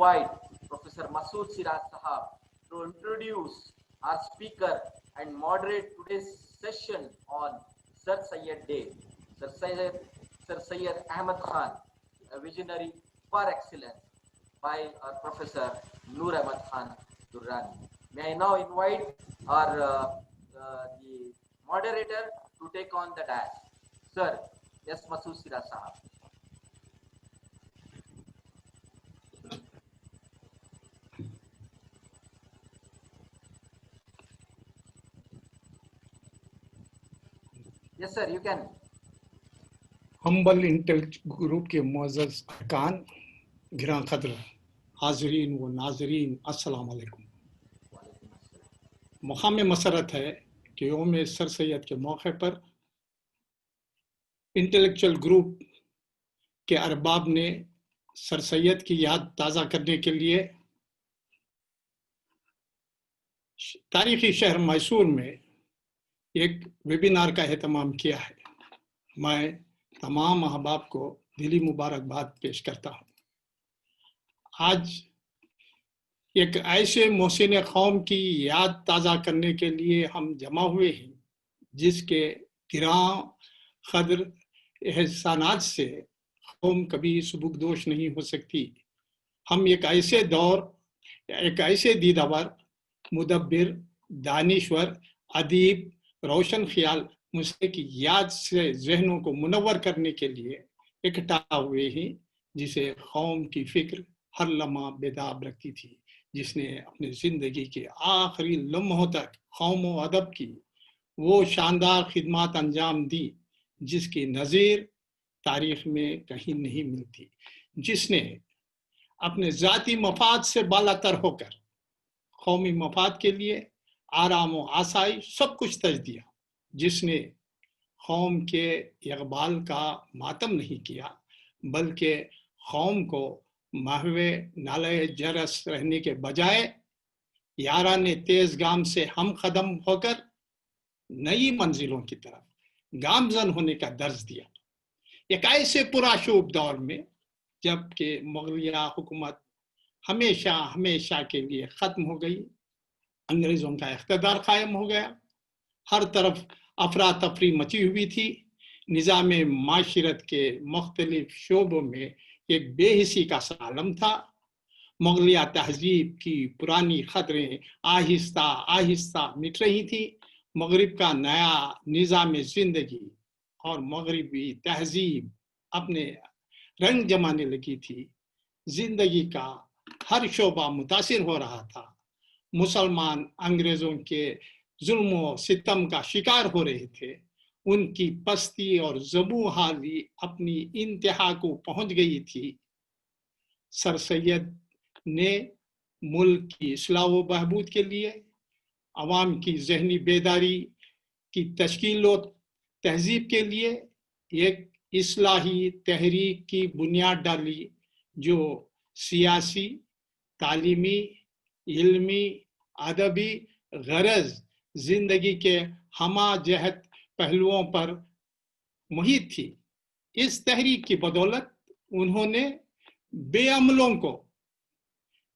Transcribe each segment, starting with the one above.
invite Professor Masood Siraj Sahab to introduce our speaker and moderate today's session on Sir Syed Day. Sir Syed Ahmad Khan, a visionary par excellence, by our Professor Noor Ahmad Khan Durrani. May I now invite our the moderator to take on the dais. Sir, yes, Masood Siraj Sahab. Yes, sir, you can. Humble intellect group के मुअज़्ज़ज़ अरकान, गिरां क़द्र हाज़रीन व नाज़रीन, अस्सलाम वालेकुम। मुक़ाम मसरत है कि यौम सर सैयद के मौके पर इंटेलेक्चुअल ग्रुप के अरबाब ने सर सैयद की याद ताज़ा करने के लिए तारीख़ी शहर मैसूर में एक वेबिनार का एहतमाम किया है। मैं तमाम अहबाब को दिली मुबारकबाद पेश करता हूँ। आज एक ऐसे मोहसिन कौम की याद ताज़ा करने के लिए हम जमा हुए हैं जिसके गिरां क़द्र एहसानात से कौम कभी सुबुकदोश नहीं हो सकती। हम एक ऐसे दौर, एक ऐसे दीदावर, मुदब्बिर, दानिश्वर, अदीब, रोशन ख्याल मुझसे की याद से जहनों को मुनव्वर करने के लिए इकट्ठा हुए हैं, जिसे कौम की फिक्र हर लम्हा बेदाब रखती थी, जिसने अपनी ज़िंदगी के आखिरी लम्हों तक कौम व अदब की वो शानदार खिदमत अंजाम दी जिसकी नज़ीर तारीख़ में कहीं नहीं मिलती, जिसने अपने ज़ाती मफाद से बालातर होकर कौमी मफाद के लिए आराम व आसाइश सब कुछ तज दिया, जिसने कौम के इक़बाल का मातम नहीं किया बल्कि कौम को महवे नाले जरस रहने के बजाय याराने तेज़ गाम से हम कदम होकर नई मंजिलों की तरफ गामजन होने का दर्ज दिया। एक ऐसे पुराशूब दौर में जबकि मुग़लिया हुकूमत हमेशा हमेशा के लिए ख़त्म हो गई, अंग्रेज़ों का इक़्तिदार कायम हो गया, हर तरफ अफरा तफरी मची हुई थी, निज़ाम माशरत के मुख्तलिफ शोबों में एक बेहिसी का सालम था। मुग़लिया तहज़ीब की पुरानी ख़तरें आहिस्ता आहिस्ता मिट रही थी। मग़रिब का नया निज़ाम ज़िंदगी और मग़रिबी तहज़ीब अपने रंग जमाने लगी थी। ज़िंदगी का हर शोबा मुतासिर हो रहा था। मुसलमान अंग्रेज़ों के जुल्म व सितम का शिकार हो रहे थे। उनकी पस्ती और ज़बू हाली अपनी इंतहा को पहुंच गई थी। सर सैयद ने मुल्क की इस्लाह व बहबूद के लिए अवाम की ज़हनी बेदारी की तश्कील व तहज़ीब के लिए एक इस्लाही तहरीक की बुनियाद डाली, जो सियासी, तालीमी, इल्मी, अदबी गरज जिंदगी के हमा जहत पहलुओं पर मुहित थी। इस तहरीक की बदौलत उन्होंने बेअमलों को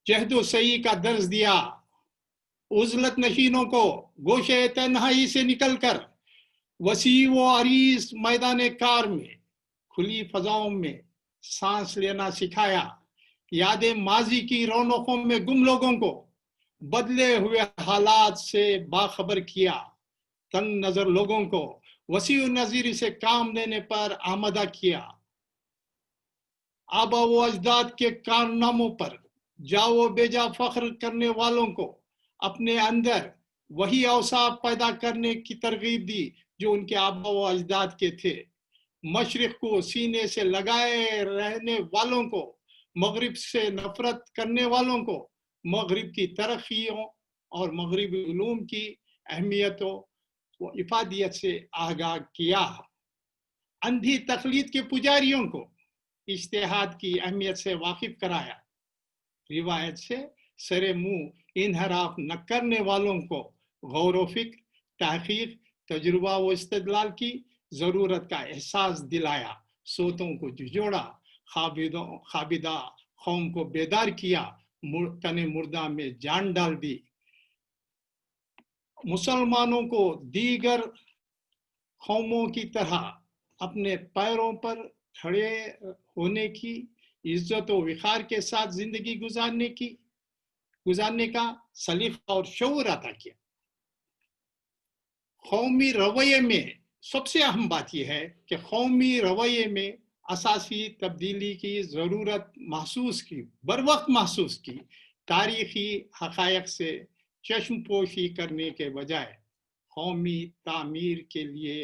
जहदो सही का दर्ज दिया, उज़लत नशीनों को गोशे तन्हाई से निकलकर वसी व अरीज मैदान कार में खुली फजाओं में सांस लेना सिखाया, यादें माजी की रौनकों में गुम लोगों को बदले हुए हालात से बाखबर किया, तंग नजर लोगों को वसी नज़ीरी से काम लेने पर आमदा किया, आबा व अजदाद के कारनामों पर जाओ बेजा फख्र करने वालों को अपने अंदर वही औसाफ पैदा करने की तरगीब दी जो उनके आबा व अजदाद के थे। मशरिक़ को सीने से लगाए रहने वालों को, मगरिब से नफरत करने वालों को मगरिब की तरक्कियों और मगरिबी उलूम की अहमियतों व इफादियत से आगाह किया। अंधी तकलीद के पुजारियों को इज्तिहाद की अहमियत से वाकिफ कराया। रिवायत से सरे मुंह इनहराफ न करने वालों को गौर व फिक्र, तहकीक, तजुर्बा व इस्तिदलाल की ज़रूरत का एहसास दिलाया। सोतों को जोड़ा, खाबिदा कौम को बेदार किया, तने मुर्दा में जान डाल दी। मुसलमानों को दीगर कौमों की तरह अपने पैरों पर खड़े होने की, इज्जत और विकार के साथ जिंदगी गुजारने का सलीका और शऊर अता किया। कौमी रवैये में सबसे अहम बात यह है कि कौमी रवैये में असासी तब्दीली की ज़रूरत महसूस की, बर वक्त महसूस की। तारीखी हक़ायक़ से चश्मपोशी करने के बजाय कौमी तामीर के लिए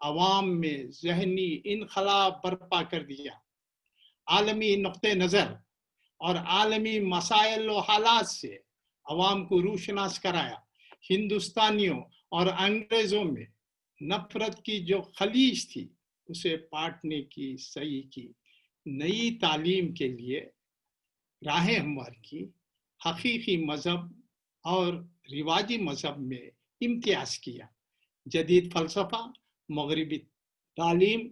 अवाम में ज़हनी इनक़लाब बर्पा कर दिया। आलमी नुक़्ते नज़र और आलमी मसाइल और हालात से अवाम को रूशनास कराया। हिंदुस्तानियों और अंग्रेज़ों में नफ़रत की जो खलीज थी उसे पाटने की सही की, नई तालीम के लिए राहें हमवार की। हकीकी मज़हब और रिवाजी मज़हब में इम्तियाज़ किया। जदीद फ़लसफ़ा, मगरिबी तालीम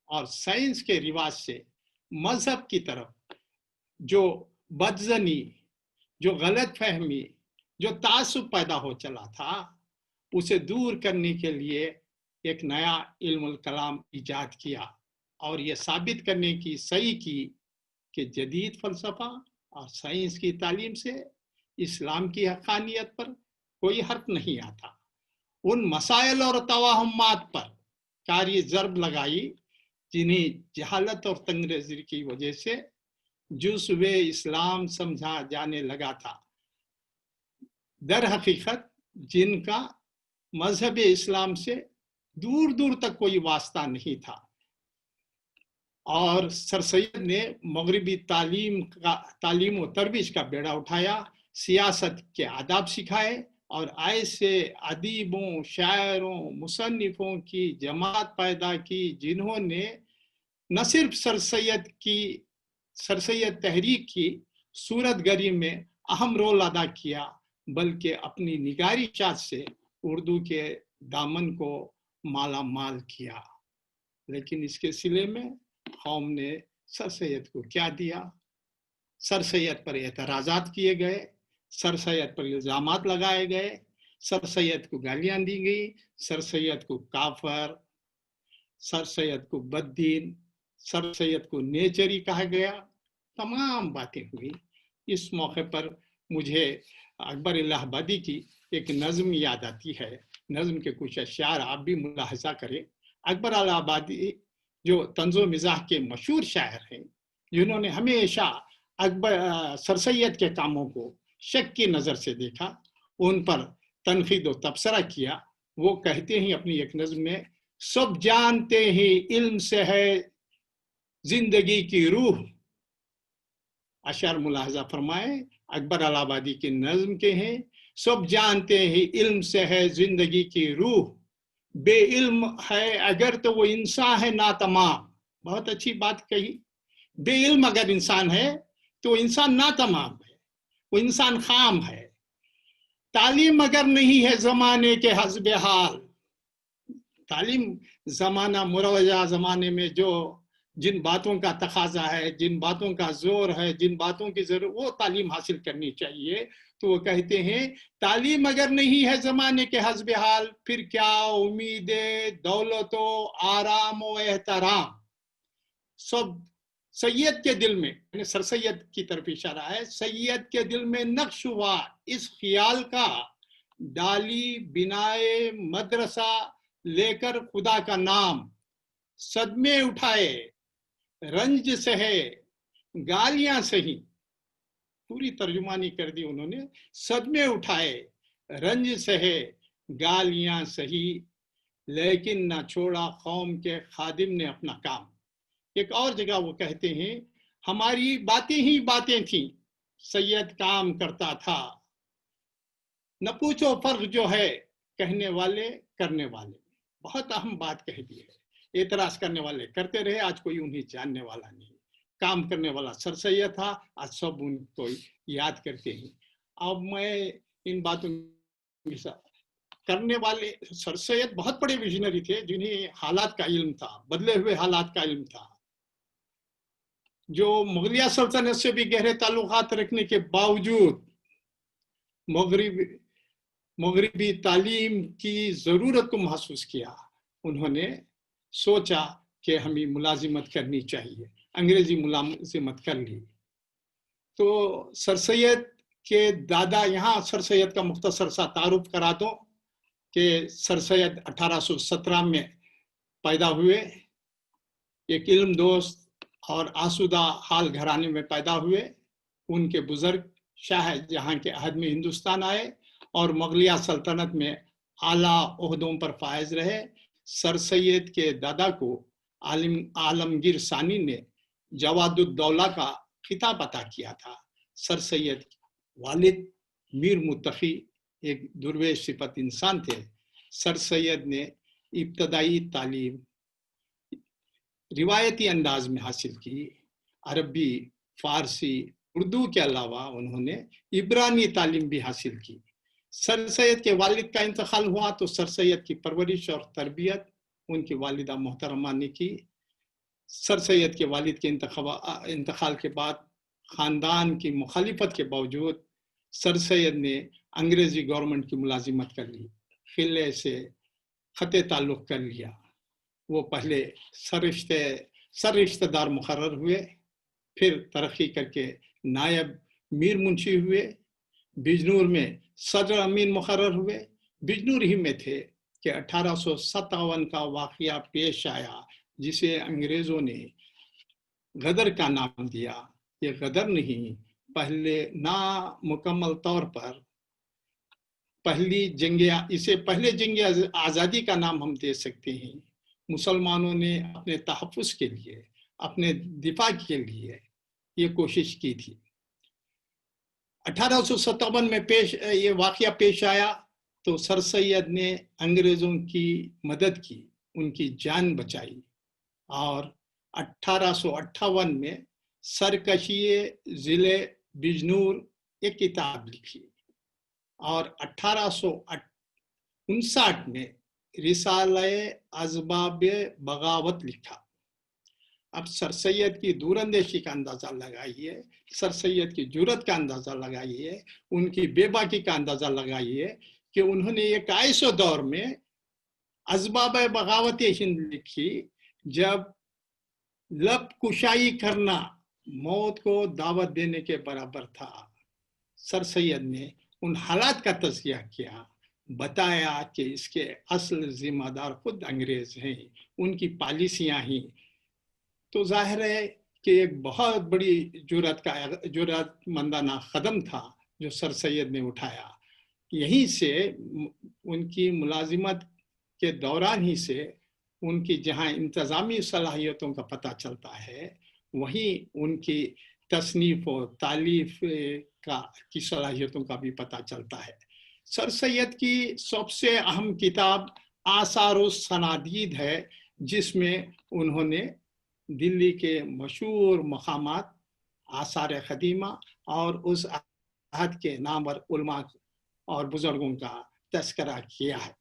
और साइंस के रिवाज से मज़हब की तरफ जो बदज़नी, जो गलत फहमी, जो तासुब पैदा हो चला था, उसे दूर करने के लिए एक नया इल्मुल कलाम इजाद किया और ये साबित करने की सही की कि जदीद फ़लसफ़ा और साइंस की तालीम से इस्लाम की हक़ानियत पर कोई हर्फ नहीं आता। उन मसाइल और तवाहुमात पर कारी ज़रब लगाई जिन्हें जहालत और तंगनज़री की वजह से जुज़्व इस्लाम समझा जाने लगा था। दर हकीकत जिनका मजहब इस्लाम से दूर दूर तक कोई वास्ता नहीं था। और सर सैयद ने मगरिबी तालीम व तरबियत का बेड़ा उठाया, सियासत के आदाब सिखाए और ऐसे अदीबों, शायरों, मुसन्निफों की जमात पैदा की जिन्होंने न सिर्फ सर सैयद तहरीक की सूरतगरी में अहम रोल अदा किया, बल्कि अपनी निगारी चाहत से उर्दू के दामन को माला माल किया। लेकिन इसके सिले में कौम ने सर सैयद को क्या दिया? सर सैयद पर एतराज़ात किए गए, सर सैयद पर इल्ज़ामात लगाए गए, सर सैयद को गालियां दी गई, सर सैयद को काफर, सर सैयद को बद्दीन, सर सैयद को नेचरी कहा गया। तमाम बातें हुई। इस मौके पर मुझे अकबर इलाहाबादी की एक नज़म याद आती है। नज़म के कुछ अशार आप भी मुलाहजा करें। अकबर इलाहाबादी जो तंज़ो मिज़ाह के मशहूर शायर हैं, जिन्होंने हमेशा सर सैयद के कामों को शक की नज़र से देखा, उन पर तनकीद व तबसरा किया। वो कहते हैं अपनी एक नज़म में, सब जानते हैं इल्म से है जिंदगी की रूह। अशार मुलाहजा फरमाए, अकबर इलाहाबादी की नज़म के हैं, सब जानते हैं इल्म से है जिंदगी की रूह, बे इल्म है अगर तो वो इंसान है ना तमाम। बहुत अच्छी बात कही। बे इल्म अगर इंसान है तो इंसान ना तमाम है, वो इंसान खाम है। तालीम अगर नहीं है ज़माने के हस्ब हाल, तालीम ज़माना मुरवजा ज़माने में जो जिन बातों का तकाजा है, जिन बातों का जोर है, जिन बातों की जरूरत, वो तालीम हासिल करनी चाहिए। तो वो कहते हैं तालीम अगर नहीं है ज़माने के हस्ब हाल, फिर क्या उम्मीद दौलत आराम व एहतराम। सब सैयद के दिल में, सर सैयद की तरफ इशारा है, सैयद के दिल में नक्श हुआ इस ख्याल का, डाली बिनाए मदरसा लेकर खुदा का नाम, सदमे उठाए रंज सहे गालियां सही। पूरी तर्जुमानी कर दी उन्होंने, सदमे उठाए रंज सहे गालियां सही, लेकिन ना छोड़ा कौम के खादिम ने अपना काम। एक और जगह वो कहते हैं, हमारी बातें ही बातें थी, सैयद काम करता था, न पूछो फर्क जो है कहने वाले करने वाले। बहुत अहम बात कह दी है। एतराज करने वाले करते रहे, आज कोई उन्हें जानने वाला नहीं। काम करने वाला सर सैयद था, आज सब उनको याद करते हैं। अब मैं इन बातों के साथ करने वाले, सर सैयद बहुत बड़े विजनरी थे, जिन्हें हालात का इल्म था, बदले हुए हालात का इल्म था। जो मुगलिया सल्तनत से भी गहरे ताल्लुकात रखने के बावजूद मगरबी तालीम की ज़रूरत को महसूस किया, उन्होंने सोचा कि हमें मुलाजिमत करनी चाहिए, अंग्रेजी मुलाजिमत कर ली। तो सर सैयद के दादा, यहाँ सर सैयद का मुख्तसर सा तारुफ करा दो कि सर सैयद 1817 में पैदा हुए, एक इल्म दोस्त और आसूदा हाल घराने में पैदा हुए। उनके बुजुर्ग शाहजहां के अहद में हिंदुस्तान आए और मुगलिया सल्तनत में आला ओहदों पर फायज रहे। सर सैयद के दादा को आलमगीर सानी ने जवादुद्दौला का खिताब अता किया था। सर सैयद वालिद मीर मुत्तकी एक दुर्वेश सिफत इंसान थे। सर सैयद ने इब्तदाई तालीम रिवायती अंदाज में हासिल की। अरबी, फारसी, उर्दू के अलावा उन्होंने इब्रानी तालीम भी हासिल की। सर सैयद के वालिद का इंतकाल हुआ तो सर सैयद की परवरिश और तरबियत उनकी वालिदा मोहतरमा ने की। सर सैयद के वालिद के इंतकाल के बाद ख़ानदान की मुखालिफत के बावजूद सर सैयद ने अंग्रेज़ी गवर्नमेंट की मुलाजिमत कर ली, खिले से ख़त ताल्लुक़ कर लिया। वो पहले सर रिश्तेदार मुकर्रर हुए, फिर तरक्की करके नायब मीर मुंशी हुए। बिजनूर में सदर अमीन मुकर्रर हुए। बिजनूर ही में थे कि 1857 का वाक़या पेश आया जिसे अंग्रेज़ों ने गदर का नाम दिया। ये गदर नहीं, पहले नामुकम्मल तौर पर इसे पहले जंग आज़ादी का नाम हम दे सकते हैं। मुसलमानों ने अपने तहफ़्फ़ुज़ के लिए, अपने दिफा के लिए ये कोशिश की थी। 1857 में ये वाक़या पेश आया तो सर सैयद ने अंग्रेज़ों की मदद की, उनकी जान बचाई और 1858 में सरकशिए ज़िले बिजनूर एक किताब लिखी और 1859 में रिसाले अज़बाब बगावत लिखा। अब सर सैयद की दूरंदेशी का अंदाज़ा लगाइए, सर सैयद की जुर्रत का अंदाज़ा लगाइए, उनकी बेबाकी का अंदाज़ा लगाइए कि उन्होंने एक ऐसे दौर में अज़बाब बगावत हिंद लिखी जब लब कुशाई करना मौत को दावत देने के बराबर था। सर सैयद ने उन हालात का तज़किया किया, बताया कि इसके असल जिम्मेदार खुद अंग्रेज़ हैं, उनकी पॉलिसियाँ ही। तो जाहिर है कि एक बहुत बड़ी जुर्रतमंदाना कदम था जो सर सैयद ने उठाया। यहीं से उनकी मुलाजिमत के दौरान ही से उनकी जहाँ इंतज़ामी सलाहियतों का पता चलता है, वहीं उनकी तसनीफ़ और तालीफ़ की सलाहियतों का भी पता चलता है। सर सैयद की सबसे अहम किताब आसार-उस-सनादीद है, जिसमें उन्होंने दिल्ली के मशहूर मकामात आसार क़दीमा और उस अहद के नामवर उलमा और बुजुर्गों का तज़किरा किया है।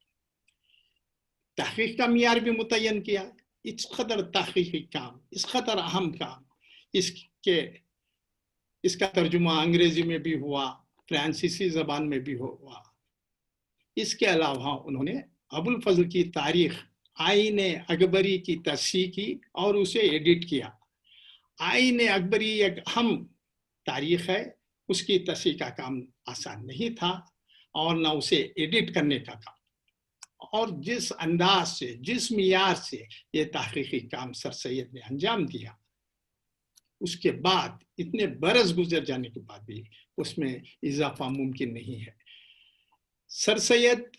तहक़ीक़ का मियार भी मुतय्यन किया। इस कदर तहक़ीक़ी काम, इस कदर अहम काम, इसका तर्जुमा अंग्रेज़ी में भी हुआ, फ्रांसीसी ज़बान में भी हुआ। इसके अलावा उन्होंने अबुल फजल की तारीख़ आईने अकबरी की तस्हीह की और उसे एडिट किया। आईने अकबरी एक अहम तारीख़ है, उसकी तस्हीह का काम आसान नहीं था और न उसे एडिट करने का काम। और जिस अंदाज से, जिस मियार से ये तहक़ीक़ी काम सर सैयद ने अंजाम दिया, उसके बाद इतने बरस गुजर जाने के बाद भी उसमें इजाफा मुमकिन नहीं है। सर सैयद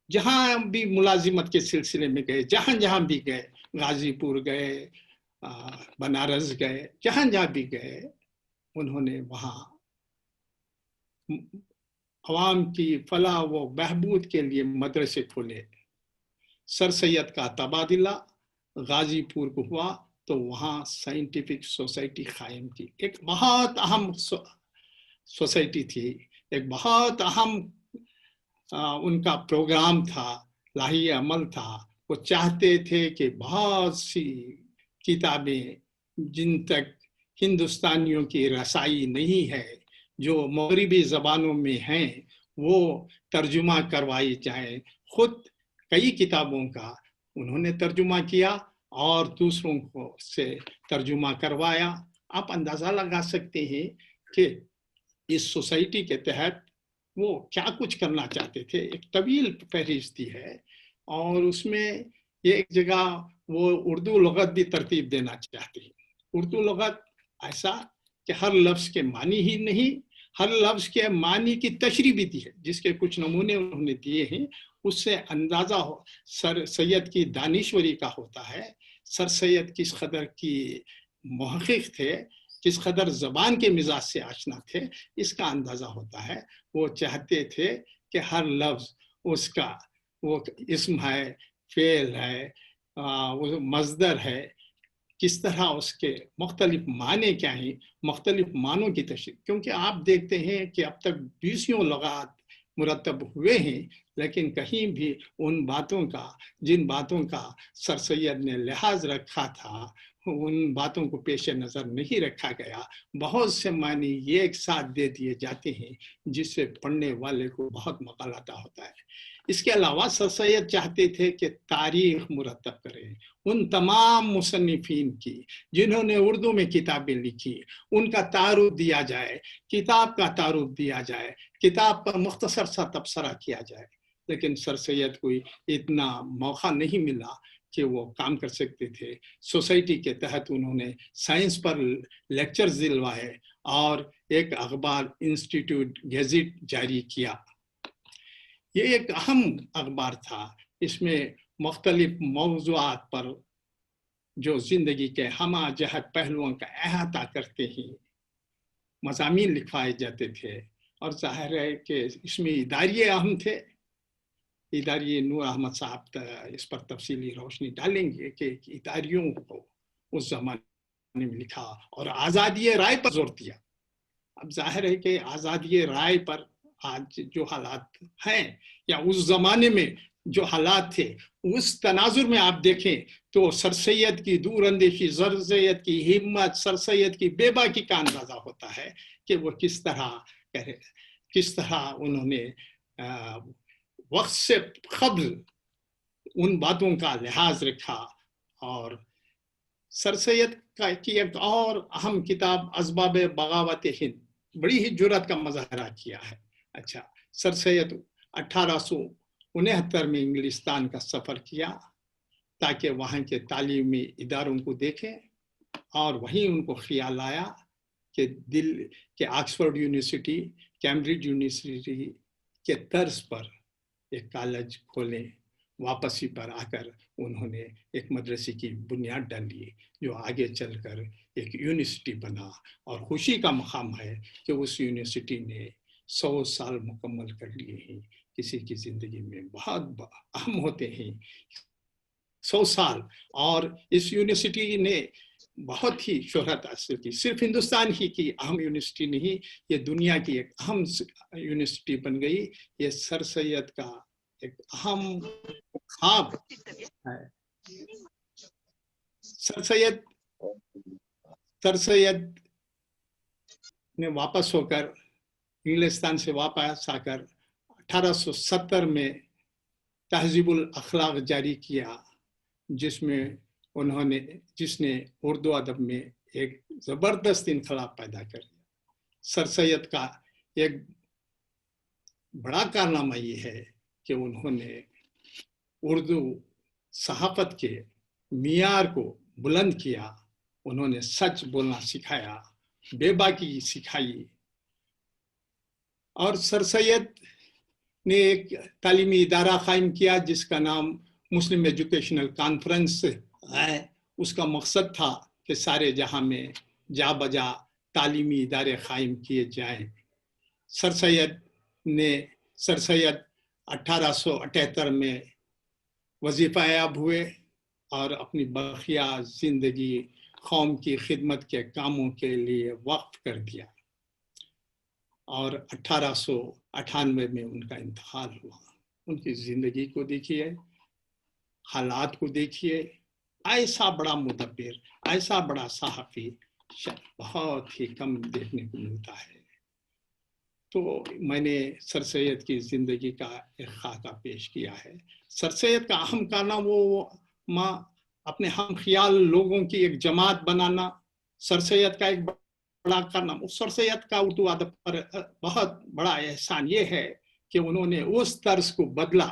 जहाँ भी मुलाजिमत के सिलसिले में गए, जहाँ जहाँ भी गए, गाजीपुर गए, बनारस गए, जहाँ जहाँ भी गए, उन्होंने वहाँ अवाम की फलाह व बहबूद के लिए मदरसे खोले। सर सैयद का तबादला गाजीपुर को हुआ तो वहाँ साइंटिफिक सोसाइटी कायम की। एक बहुत अहम सोसाइटी थी, एक बहुत अहम उनका प्रोग्राम था, लाही अमल था। वो चाहते थे कि बहुत सी किताबें जिन तक हिंदुस्तानियों की रसाई नहीं है, जो मगरबी ज़बानों में हैं, वो तर्जुमा करवाई जाए। खुद कई किताबों का उन्होंने तर्जुमा किया और दूसरों को से तर्जुमा करवाया। आप अंदाज़ा लगा सकते हैं कि इस सोसाइटी के तहत वो क्या कुछ करना चाहते थे। एक तवील फहरिस्ती है और उसमें ये एक जगह वो उर्दू लुगत भी तरतीब देना चाहते हैं। उर्दू लुगत ऐसा कि हर लफ्ज़ के मानी ही नहीं, हर लफ्ज़ के मानी की तशरीह भी दी है, जिसके कुछ नमूने उन्होंने दिए हैं। उससे अंदाज़ा हो सर सैयद की दानिश्वरी का होता है, सर सैयद किस कदर की मुहक़्क़िक़ थे, किस कदर ज़बान के मिजाज से आशना थे, इसका अंदाज़ा होता है। वो चाहते थे कि हर लफ्ज़ उसका वो इस्म है, फ़ेल है, वो मज़दर है, किस तरह उसके मुख्तलिफ माने क्या हैं, मुख्तलिफ मानों की तशरीह। क्योंकि आप देखते हैं कि अब तक 20 लुगात मुरतब हुए हैं, लेकिन कहीं भी उन बातों का, जिन बातों का सर सैयद ने लिहाज रखा था, उन बातों को पेश नज़र नहीं रखा गया। बहुत से मानी ये एक साथ दे दिए जाते हैं जिससे पढ़ने वाले को बहुत मक़ालता होता है। इसके अलावा सर सैयद चाहते थे कि तारीख मुरतब करें उन तमाम मुसन्निफीन की जिन्होंने उर्दू में किताबें लिखी, उनका तारुफ दिया जाए, किताब का तारुफ दिया जाए, किताब पर मुख्तसर सा तबसरा किया जाए। लेकिन सर सैयद को इतना मौका नहीं मिला कि वो काम कर सकते थे। सोसाइटी के तहत उन्होंने साइंस पर लेक्चर्स दिलवाए और एक अखबार इंस्टीट्यूट गेजेट जारी किया। ये एक अहम अखबार था। इसमें मुख्तलिफ मौज़ूआत पर जो जिंदगी के हमा जहत पहलुओं का अहाता करते ही मज़ामीन लिखवाए जाते थे। और जाहिर है कि इसमें इदारिये अहम थे। इदारिये नूर अहमद साहब इस पर तफसीली रोशनी डालेंगे कि इदारियों को उस ज़माने में लिखा और आज़ादी राय पर जोर दिया। अब जाहिर है कि आज़ादी राय पर आज जो हालात हैं या उस ज़माने में जो हालात थे, उस तनाजुर में आप देखें तो सर सैयद की दूर अंदेशी, सर सैयद की हिम्मत, सर सैयद की बेबाकी का अंदाज़ा होता है कि वो किस तरह उन्होंने वक्त से कबल उन बातों का लिहाज रखा। और सर सैयद की एक और अहम किताब असबाब बगावत हिंद, बड़ी ही जुर्रत का मज़ाहरा किया है। अच्छा, सर सैयद 1869 में इंग्लिस्तान का सफ़र किया ताकि वहाँ के तालीमी इदारों को देखें और वहीं उनको ख्याल आया कि दिल के ऑक्सफोर्ड यूनिवर्सिटी, कैम्ब्रिज यूनिवर्सिटी के तर्ज पर एक कॉलेज खोलें। वापसी पर आकर उन्होंने एक मदरसे की बुनियाद डाली जो आगे चलकर एक यूनिवर्सिटी बना। और खुशी का मकाम है कि उस यूनिवर्सिटी ने 100 साल मुकम्मल कर लिए हैं। किसी की ज़िंदगी में बहुत अहम होते हैं 100 साल। और इस यूनिवर्सिटी ने बहुत ही शोहरत हासिल की। सिर्फ हिंदुस्तान ही की अहम यूनिवर्सिटी नहीं, ये दुनिया की एक अहम यूनिवर्सिटी बन गई। ये सर सैयद का एक अहम ख्वाब है। सर सैयद ने वापस होकर इंग्लिस्तान से वापस आकर 1870 में तहज़ीबुल अखलाक जारी किया, जिसने उर्दू अदब में एक ज़बरदस्त इनकलाब पैदा कर दिया। सर सैयद का एक बड़ा कारनामा ये है कि उन्होंने उर्दू सहाफ़त के मियार को बुलंद किया। उन्होंने सच बोलना सिखाया, बेबाकी सिखाई। और सर सैयद ने एक तालीमी इदारा कायम किया जिसका नाम मुस्लिम एजुकेशनल कॉन्फ्रेंस है। उसका मकसद था कि सारे जहां में जा बजा तालीमी इदारे कायम किए जाएं। सर सैयद 1878 में वजीफ़ा याब हुए और अपनी बकिया ज़िंदगी कौम की खिदमत के कामों के लिए वक्फ कर दिया। और 1898 में उनका इंतकाल हुआ। उनकी ज़िंदगी को देखिए, हालात को देखिए, ऐसा बड़ा मुदब्बिर, ऐसा बड़ा सहाफ़ी बहुत ही कम देखने को मिलता है। तो मैंने सर सैयद की ज़िंदगी का एक खाका पेश किया है। सर सैयद का अहम कारनामा वो अपने हम ख्याल लोगों की एक जमात बनाना, सर सैयद का एक बड़ा कारनामा। सर सैयद का उर्दू अदब पर बहुत बड़ा एहसान ये है कि उन्होंने उस तर्ज को बदला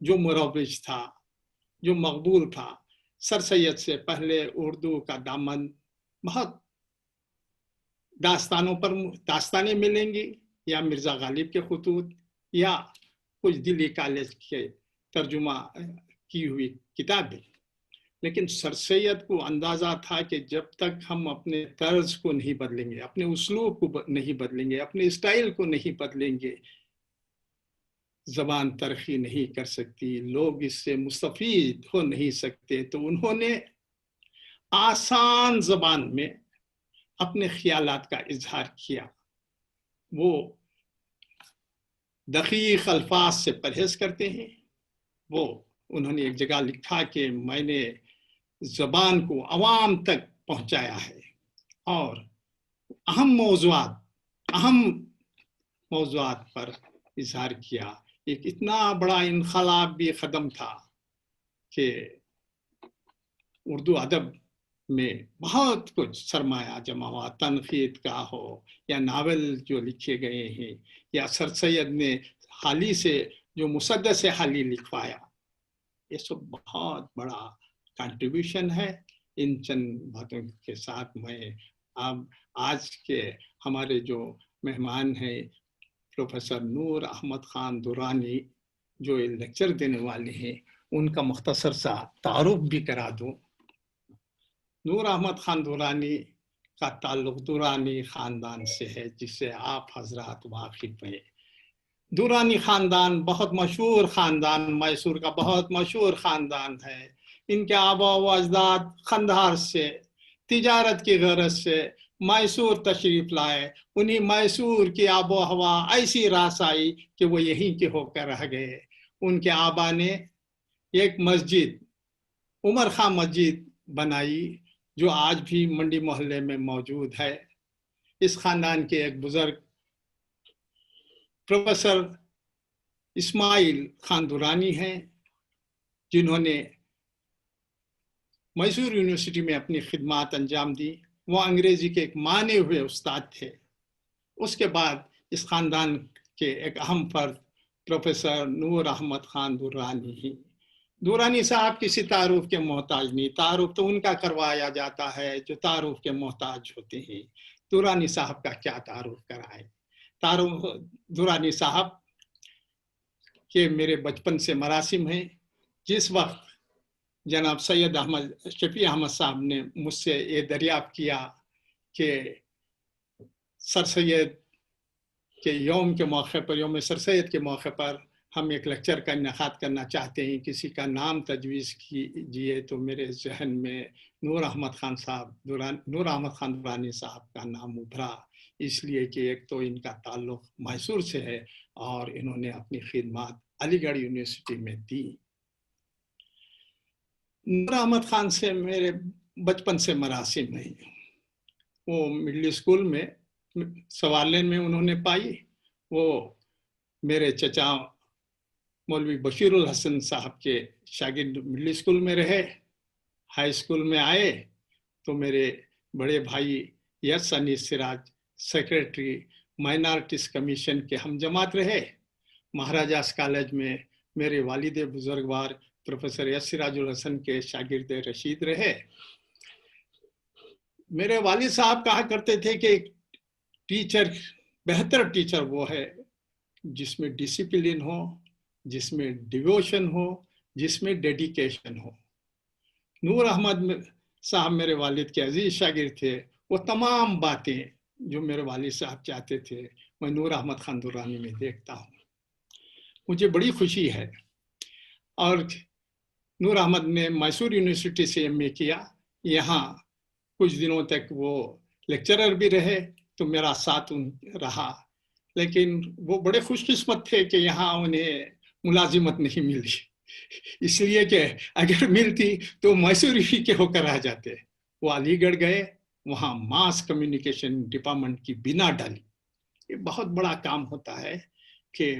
जो मुरव्विज था, जो मकबूल था। सर सैयद से पहले उर्दू का दामन बहुत दास्तानें मिलेंगी, या मिर्ज़ा गालिब के खुतूत, या कुछ दिल्ली कॉलेज के तर्जुमा की हुई किताबें। लेकिन सर सैयद को अंदाज़ा था कि जब तक हम अपने तर्ज को नहीं बदलेंगे, अपने उसलूब को नहीं बदलेंगे, अपने स्टाइल को नहीं बदलेंगे, ज़बान तरक्की नहीं कर सकती, लोग इससे मुस्तफ़ीद हो नहीं सकते। तो उन्होंने आसान ज़बान में अपने ख्यालात का इजहार किया। वो दकीक अल्फाज से परहेज करते हैं। वो उन्होंने एक जगह लिखा कि मैंने ज़बान को अवाम तक पहुंचाया है और अहम मौज़ूआत पर इजहार किया। एक इतना बड़ा इनकलाबी कदम था कि उर्दू अदब में बहुत कुछ सरमाया जमा हुआ, तनकीद का हो या नावल जो लिखे गए हैं, या सर सैयद ने हाली से जो मुसद्दस हाली लिखवाया, ये सब बहुत बड़ा कंट्रीब्यूशन है। इन चंद बातों के साथ मैं अब आज के हमारे जो मेहमान हैं प्रोफेसर नूर अहमद खान दुरानी जो लेक्चर देने वाले हैं, उनका मुख्तसर सा तारुफ भी करा दूं। नूर अहमद खान दुरानी का ताल्लुक दुरानी ख़ानदान से है, जिससे आप हजरात वाकिफ हैं। दुरानी ख़ानदान बहुत मशहूर ख़ानदान, मैसूर का बहुत मशहूर ख़ानदान है। इनके आबा व अजदाद खंधार से तिजारत की गरज से मैसूर तशरीफ़ लाए। उन्हीं मैसूर की आबो हवा ऐसी रास आई कि वो यहीं के होकर रह गए। उनके आबा ने एक मस्जिद, उमर खां मस्जिद बनाई, जो आज भी मंडी मोहल्ले में मौजूद है। इस खानदान के एक बुजुर्ग प्रोफेसर इस्माइल खान दुरानी हैं, जिन्होंने मैसूर यूनिवर्सिटी में अपनी खिदमत अंजाम दी। वो अंग्रेजी के एक माने हुए उस्ताद थे। उसके बाद इस खानदान के एक अहम फर्द प्रोफेसर नूर अहमद खान दुरानी ही। दुरानी साहब किसी तारुफ के मोहताज नहीं, तारुफ तो उनका करवाया जाता है जो तारुफ के मोहताज होते हैं। दुरानी साहब का क्या तारुफ कराए। तारुफ दुरानी साहब के मेरे बचपन से मरासिम हैं। जिस वक्त जनाब सैयद अहमद शफी अहमद साहब ने मुझसे ये दरियाफ्त किया कि सर सैयद के यौम के मौके पर, यौम सर सैयद के मौके पर हम एक लेक्चर का इनेकाद करना चाहते हैं, किसी का नाम तजवीज़ कीजिए, तो मेरे जहन में नूर अहमद खान दुरानी साहब का नाम उभरा। इसलिए कि एक तो इनका ताल्लुक़ मैसूर से है और इन्होंने अपनी खिदमत अलीगढ़ यूनिवर्सिटी में दी। नूर अहमद खान से मेरे बचपन से मरासिम नहीं। वो मिडिल स्कूल में सवालेन में उन्होंने पाई। वो मेरे चचा मौलवी बशीरुल हसन साहब के शागिर्द मिडिल स्कूल में रहे। हाई स्कूल में आए तो मेरे बड़े भाई S Anees Siraj secretary minorities commission के हम जमात रहे। महाराजास कॉलेज में मेरे वालिद बुजुर्गवार प्रोफेसर यस सिराजुल हसन के शागिर्द रशीद रहे। मेरे वालिद साहब कहा करते थे कि टीचर, बेहतर टीचर वो है जिसमें डिसिप्लिन हो, जिसमें डिवोशन हो, जिसमें डेडिकेशन हो। नूर अहमद साहब मेरे वालिद के अजीज शागिर्द थे। वो तमाम बातें जो मेरे वालिद साहब चाहते थे मैं नूर अहमद खान दुरानी में देखता हूँ। मुझे बड़ी खुशी है। और नूर अहमद ने मैसूर यूनिवर्सिटी से एमए किया। यहाँ कुछ दिनों तक वो लेक्चरर भी रहे, तो मेरा साथ रहा। लेकिन वो बड़े खुशकिस्मत थे कि यहाँ उन्हें मुलाजिमत नहीं मिली। اس لیے کہ اگر ملتی تو میسور ہی کے ہو کر رہ جاتے. وہ علی گڑھ گئے, وہاں ماس کمیونیکیشن ڈپارٹمنٹ کی بنا ڈالی. یہ بہت بڑا کام ہوتا ہے کہ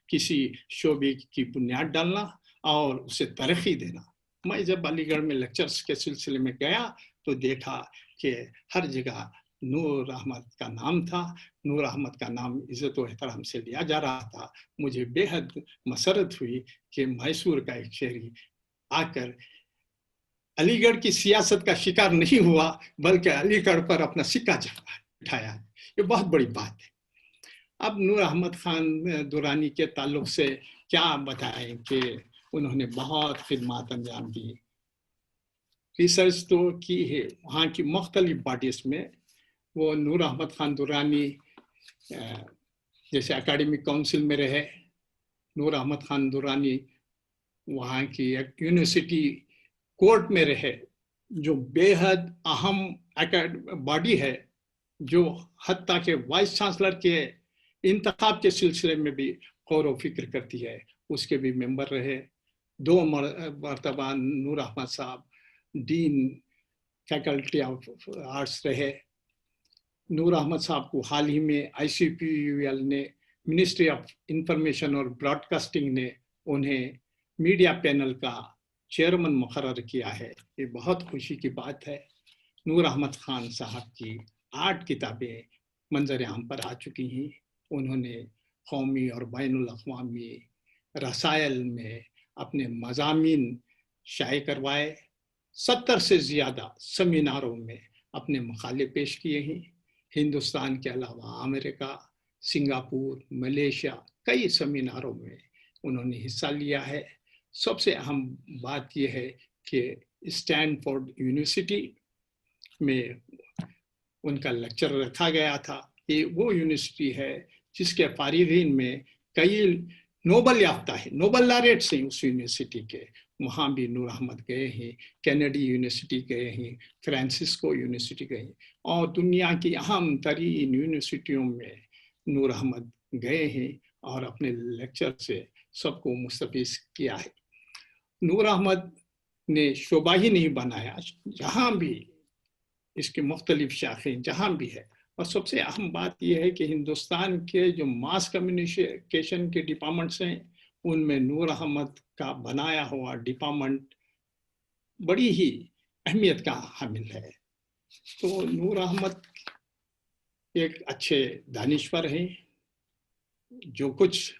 کسی شعبے کی بنیاد ڈالنا اور اسے ترقی دینا. میں جب علی گڑھ میں لیکچرز کے سلسلے میں گیا تو دیکھا کہ ہر جگہ نور احمد کا نام تھا. نور احمد کا نام عزت و احترام سے لیا جا رہا تھا. مجھے بے حد مسرت ہوئی کہ میسور کا ایک شہری آ کر علی گڑھ کی سیاست کا شکار نہیں ہوا بلکہ علی گڑھ پر اپنا سکہ اٹھایا. یہ بہت بڑی بات ہے. اب نور احمد خان درانی کے تعلق سے کیا بتائیں کہ انہوں نے بہت خدمات انجام دی. ریسرچ تو کی ہے وہاں کی مختلف باڈیز میں. وہ نور احمد خان درانی جیسے اکیڈمک کونسل میں رہے. نور احمد خان درانی وہاں کی ایک یونیورسٹی کورٹ میں رہے جو بے حد اہم باڈی ہے, جو حتیٰ کہ وائس چانسلر کے انتخاب کے سلسلے میں بھی غور و فکر کرتی ہے. اس کے بھی ممبر رہے. 2 مرتبہ نور احمد صاحب ڈین فیکلٹی آف آرٹس رہے. نور احمد صاحب کو حال ہی میں ICPUL نے منسٹری آف انفارمیشن اور براڈ کاسٹنگ نے انہیں میڈیا پینل کا چیئرمین مقرر کیا ہے. یہ بہت خوشی کی بات ہے. نور احمد خان صاحب کی 8 کتابیں منظر عام پر آ چکی ہیں. انہوں نے قومی اور بین الاقوامی رسائل میں اپنے مضامین شائع کروائے. 70 سے زیادہ سیمیناروں میں اپنے مقالے پیش کیے ہیں. ہندوستان کے علاوہ امریکہ, سنگاپور, ملیشیا کئی سیمیناروں میں انہوں نے حصہ لیا ہے. سب سے اہم بات یہ ہے کہ اسٹینفورڈ یونیورسٹی میں ان کا لیکچر رکھا گیا تھا. یہ وہ یونیورسٹی ہے جس کے فارغین میں کئی نوبل یافتہ ہیں, نوبل لاریٹس ہیں اس یونیورسٹی کے. وہاں بھی نور احمد گئے ہیں. کینیڈی یونیورسٹی گئے ہیں, فرانسسکو یونیورسٹی گئے ہیں, اور دنیا کی اہم ترین یونیورسٹیوں میں نور احمد گئے ہیں اور اپنے لیکچر سے سب کو مستفیض کیا ہے. نور احمد نے شعبہ ہی نہیں بنایا, جہاں بھی اس کے مختلف شاخیں جہاں بھی ہے. اور سب سے اہم بات یہ ہے کہ ہندوستان کے جو ماس کمیونیکیشن کے ڈپارٹمنٹس ہیں ان میں نور احمد کا بنایا ہوا ڈپارٹمنٹ بڑی ہی اہمیت کا حامل ہے. تو نور احمد ایک اچھے دانشور ہیں. جو کچھ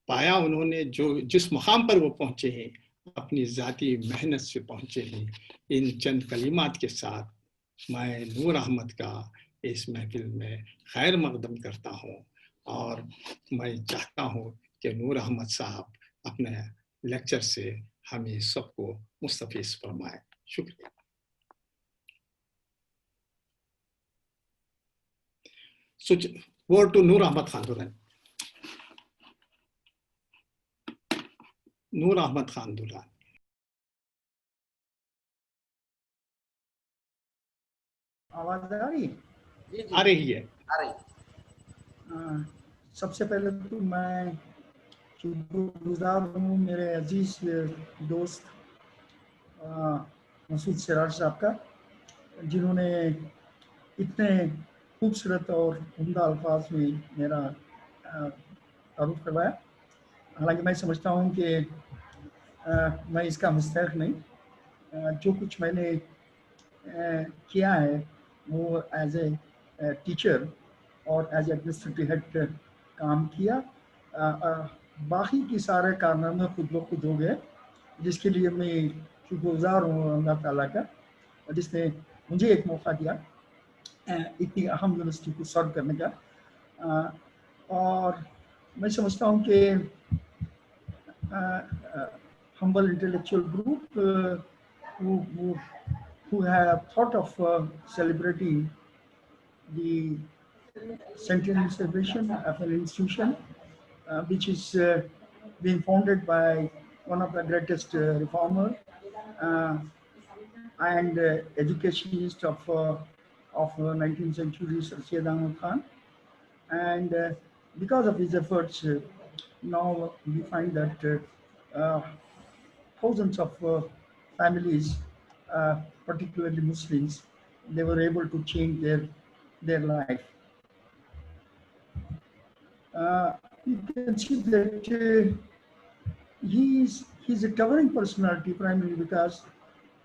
پایا انہوں نے, جس مقام پر وہ پہنچے ہیں, اپنی ذاتی محنت سے پہنچے ہیں. ان چند کلمات کے ساتھ میں نور احمد کا اس محفل میں خیر مقدم کرتا ہوں, اور میں چاہتا ہوں کہ نور احمد صاحب اپنے لیکچر سے ہمیں سب کو مستفیض فرمائے. شکریہ. Word to Noor Ahmad Khan Durrani. Noor Ahmed Khan Durrani. آواز آ رہی ہے؟ آ رہی ہے. سب سے پہلے تو میں شکر گزار ہوں میرے عزیز دوست مسعود سراج صاحب کا, جنہوں نے اتنے خوبصورت اور عمدہ الفاظ میں میرا تعارف کروایا. حالانکہ میں سمجھتا ہوں کہ میں اس کا مستحق نہیں. جو کچھ میں نے کیا ہے وہ ایز اے ٹیچر اور ایز اے ایڈمنسٹریٹو ہیڈ کام کیا. باقی کی سارے کارنامے خود بخود ہو گئے, جس کے لیے میں شکر گزار ہوں اللہ تعالیٰ کا, جس نے مجھے ایک موقع دیا اتنی اہم یونیورسٹی کو سرو کرنے کا. اور میں سمجھتا ہوں کہ humble intellectual group who have thought of celebrating the centenary celebration of an institution which is being founded by one of the greatest reformer and educationist of 19th century, Sir Syed Ahmad Khan. And because of his efforts, now we find that thousands of families, particularly Muslims, they were able to change their life. You can see that he's a towering personality primarily because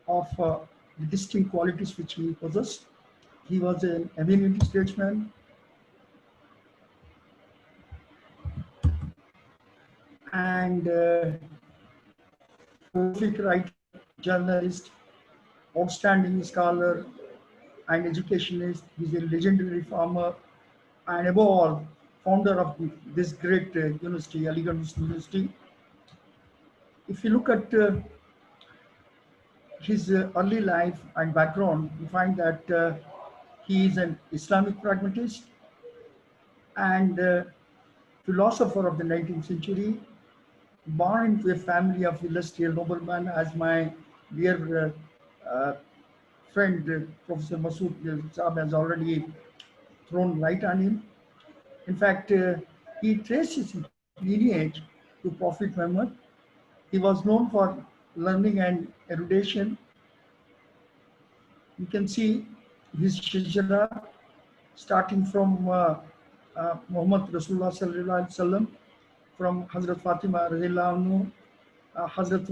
of the distinct qualities which he possessed. He was an eminent statesman and prolific writer, journalist, outstanding scholar, and educationist. He's a legendary farmer, and above all, founder of this great university, Aligarh Muslim University. If you look at his early life and background, you find that he is an Islamic pragmatist and philosopher of the 19th century, born into a family of illustrious noblemen, as my dear friend Professor Masood Saab has already thrown light on him. In fact, he traces his lineage to Prophet Muhammad. He was known for learning and erudition. You can see his shijra starting from Muhammad Rasulullah Sallallahu Alaihi Wasallam, from Hazrat Fatima Radhiyallahu Anhu, Hazrat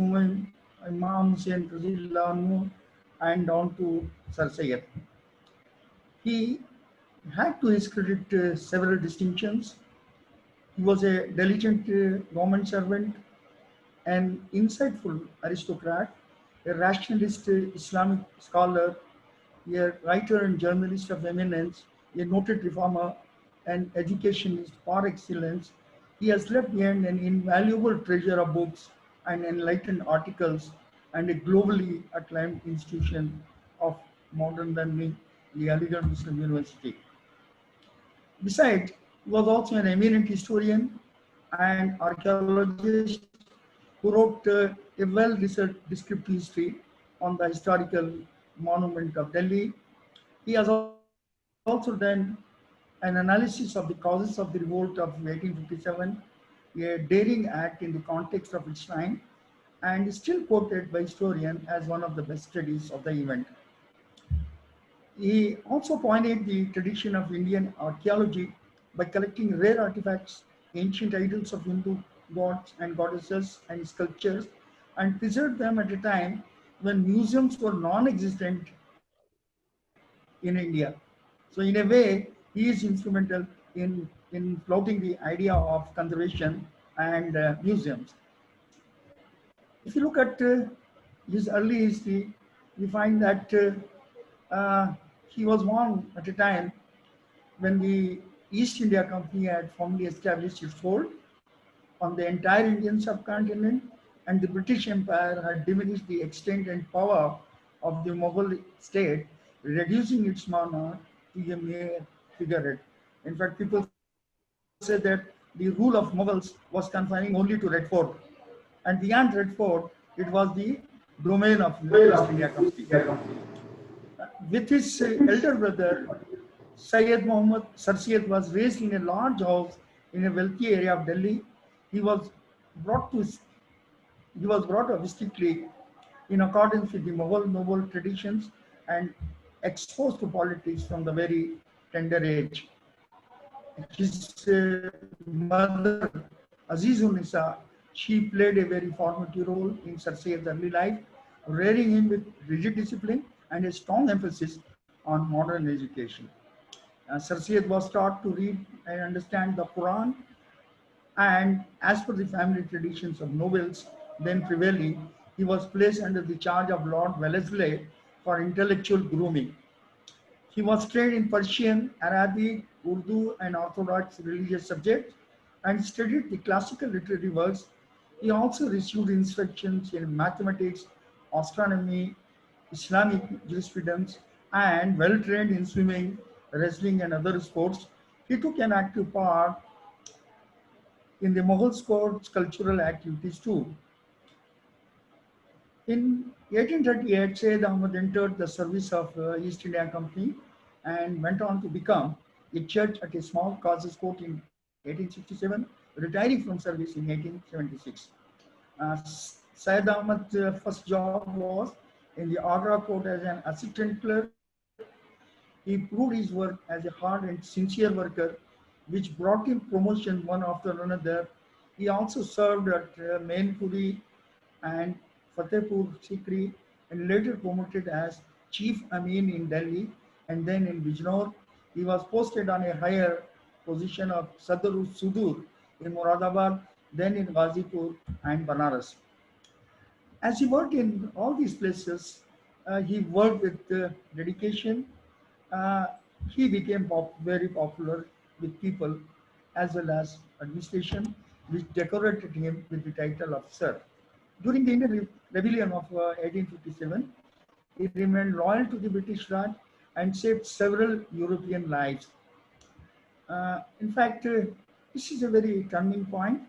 Imam Hussain Radhiyallahu Anhu, and on to Sir Sayyid. He had to his credit several distinctions. He was a diligent government servant, an insightful aristocrat, a rationalist Islamic scholar, a writer and journalist of eminence, a noted reformer, an educationist par excellence. He has left behind an invaluable treasure of books and enlightened articles and a globally acclaimed institution of modern learning, the Aligarh Muslim University. Besides, he was also an eminent historian and archaeologist who wrote a well-researched descriptive history on the historical monument of Delhi. He has also done an analysis of the causes of the revolt of 1857, a daring act in the context of its time, and is still quoted by historians as one of the best studies of the event. He also pointed the tradition of Indian archaeology by collecting rare artifacts, ancient idols of Hindu gods and goddesses and sculptures, and preserved them at a time when museums were non-existent in India. So in a way, he is instrumental in floating the idea of conservation and museums. If you look at his early history, we find that he was born at a time when the East India Company had formally established its hold on the entire Indian subcontinent, and the British Empire had diminished the extent and power of the Mughal state, reducing its monarch to a mere figurehead. In fact, people say that the rule of Mughals was confining only to Red Fort, and beyond Red Fort, it was the domain of the East India Company. With his elder brother, Syed Muhammad, Sir Syed was raised in a large house in a wealthy area of Delhi. He was brought up strictly in accordance with the Mughal noble traditions and exposed to politics from the very tender age. His mother, Azizun Nisa, she played a very formative role in Sir Syed's early life, rearing him with rigid discipline and a strong emphasis on modern education. Sir Syed was taught to read and understand the Quran, and as per the family traditions of nobles then prevailing, he was placed under the charge of Lord Wellesley for intellectual grooming. He was trained in Persian, Arabic, Urdu, and Orthodox religious subjects and studied the classical literary works. He also received instructions in mathematics, astronomy, Islamic jurisprudence, and well trained in swimming, wrestling, and other sports. He took an active part in the Mughal court's cultural activities too. In 1838, Syed Ahmad entered the service of East India Company and went on to become a judge at a small causes court in 1867, retiring from service in 1876. Syed Ahmad's first job was in the Agra court as an assistant clerk. He proved his work as a hard and sincere worker, which brought him promotion one after another. He also served at Mainpuri and Fatehpur Sikri, and later promoted as Chief Amin in Delhi, and then in Bijnor. He was posted on a higher position of Sadr Sudur in Moradabad, then in Ghazipur and Banaras. As he worked in all these places, he worked with dedication. Uh, he became very popular with people as well as administration, which decorated him with the title of Sir. During the Indian Rebellion of 1857, he remained loyal to the British Raj and saved several European lives. In fact, this is a very turning point.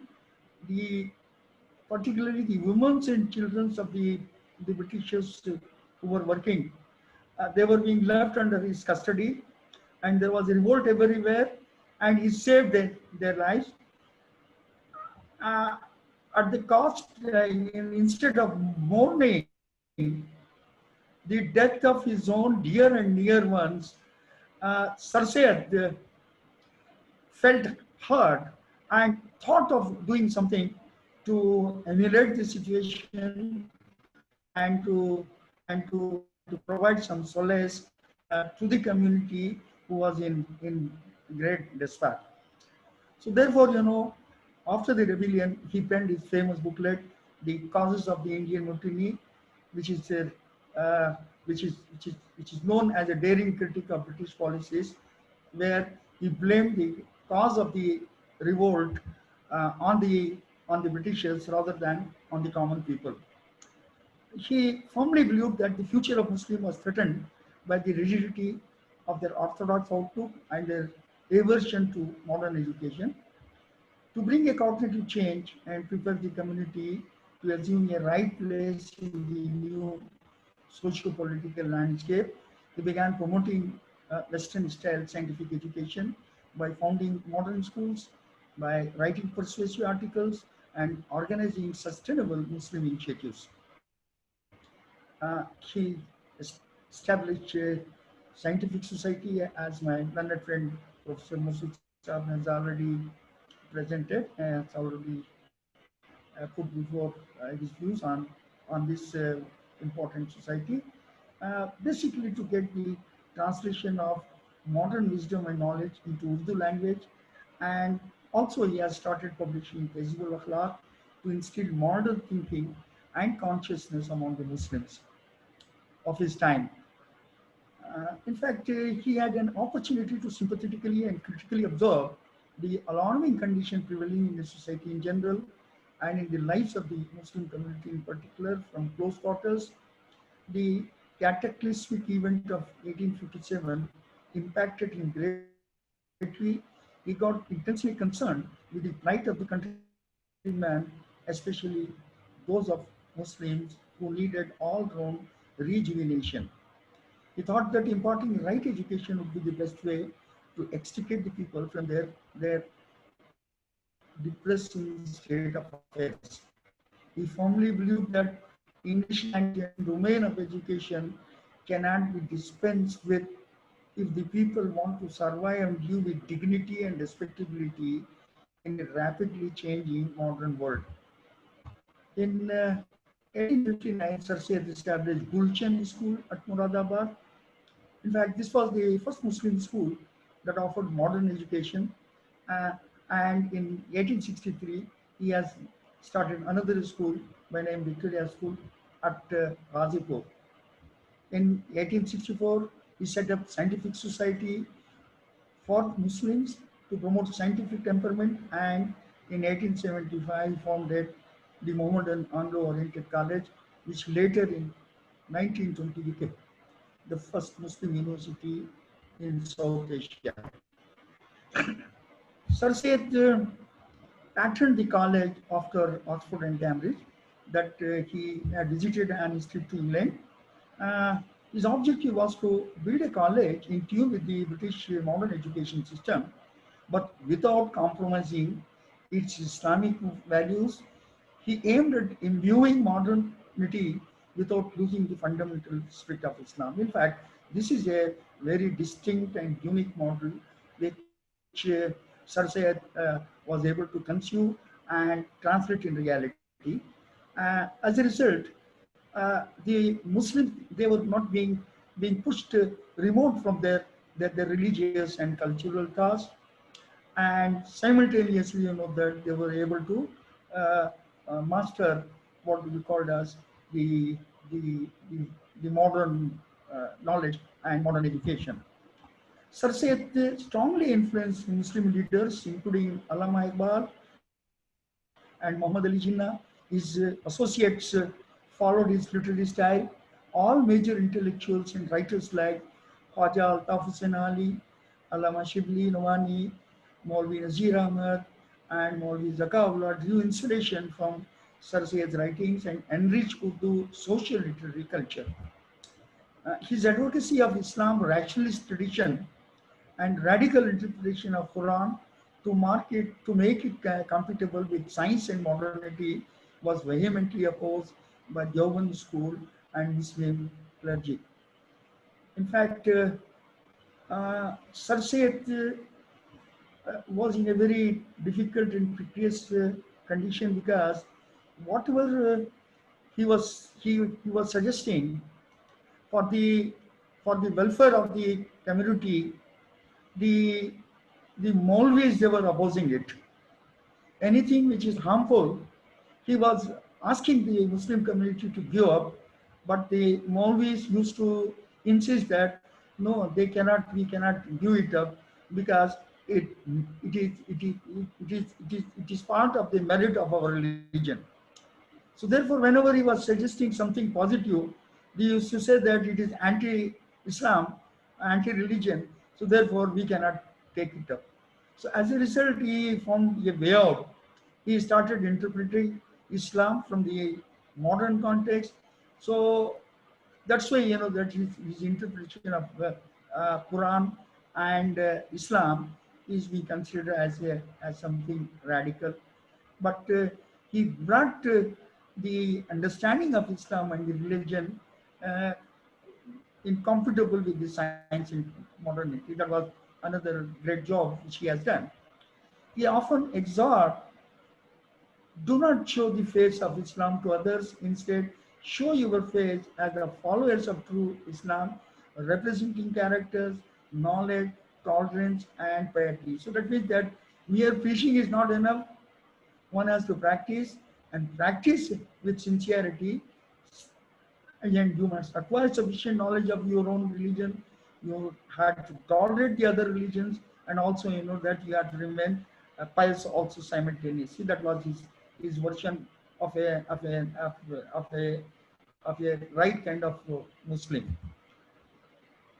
The particularly the women and children of the Britishers who were working, they were being left under his custody, and there was a revolt everywhere, and he saved their lives. Uh, at the cost, instead of mourning the death of his own dear and near ones, Sir Syed felt hurt and thought of doing something to ameliorate the situation and to provide some solace to the community who was in great despair. So therefore, after the rebellion, he penned his famous booklet, "The Causes of the Indian Mutiny," which is known as a daring critique of British policies, where he blamed the cause of the revolt on the Britishers rather than on the common people. He firmly believed that the future of Muslims was threatened by the rigidity of their orthodox outlook and their aversion to modern education. To bring a cognitive change and prepare the community to assume a right place in the new socio-political landscape, he began promoting Western-style scientific education by founding modern schools, by writing persuasive articles, and organizing sustainable Muslim initiatives. He established a scientific society, as my learned friend Professor Masood Saab has already presented, has already put before his views on this important society. Basically to get the translation of modern wisdom and knowledge into Urdu language, and also he has started publishing Tehzeeb Akhlaq to instill modern thinking and consciousness among the Muslims of his time. In fact, he had an opportunity to sympathetically and critically observe the alarming condition prevailing in the society in general and in the lives of the Muslim community in particular from close quarters. The cataclysmic event of 1857 impacted him greatly. He got intensely concerned with the plight of the countrymen, especially those of Muslims who needed all-round rejuvenation. He thought that imparting right education would be the best way to extricate the people from their depressing state of affairs. He firmly believed that English language and domain of education cannot be dispensed with if the people want to survive and live with dignity and respectability in a rapidly changing modern world. In 1859, Sir Syed established Gulshan School at Moradabad. In fact, this was the first Muslim school that offered modern education. And in 1863, he has started another school by name Victoria School at Ghazipur. In 1864, he set up Scientific Society for Muslims to promote scientific temperament, and in 1875 he founded the Mohammedan Anglo-Oriented College, which later in 1920 became the first Muslim university in South Asia. Sir Syed patterned the college after Oxford and Cambridge that he had visited on his trip to England. His objective was to build a college in tune with the British modern education system, but without compromising its Islamic values. He aimed at imbuing modernity without losing the fundamental spirit of Islam. In fact, this is a very distinct and unique model which Sir Syed was able to conceive and translate in reality. As a result, the Muslims, they were not being pushed remote from their religious and cultural tasks, and simultaneously, that they were able to uh, master what we called as the the the, the modern knowledge and modern education. Sir Syed strongly influenced Muslim leaders, including Allama Iqbal and Muhammad Ali Jinnah. His associates followed his literary style. All major intellectuals and writers like Khwaja Altaf Hussain Ali, Allama Shibli Nawani, Maulvi Nazir Ahmad, and Maulvi Zakaullah drew inspiration from Sir Syed's writings and enriched Urdu social literary culture. His advocacy of Islam rationalist tradition and radical interpretation of Quran to make it compatible with science and modernity was vehemently opposed by Deoband school and Muslim clergy. In fact, Sir Syed was in a very difficult and precarious condition because whatever he was suggesting for the welfare of the community, the Maulvis, they were opposing it. Anything which is harmful, he was asking the Muslim community to give up, but the Maulvis used to insist that no, we cannot give it up because it is part of the merit of our religion. So therefore, whenever he was suggesting something positive, they used to say that it is anti-Islam, anti-religion. So therefore, we cannot take it up. So as a result, he found a way out. He started interpreting Islam from the modern context. So that's why that his interpretation of Quran and Islam is being considered as something radical. But he brought the understanding of Islam and the religion uh, incompatible with the science and modernity. That was another great job which he has done. He often exhort, do not show the face of Islam to others. Instead, show your face as the followers of true Islam, representing characters, knowledge, tolerance, and piety. So that means that mere preaching is not enough. One has to practice and practice with sincerity. And you must acquire sufficient knowledge of your own religion. You had to tolerate the other religions, and also that you have to remain pious also simultaneously. That was his version of a right kind of Muslim.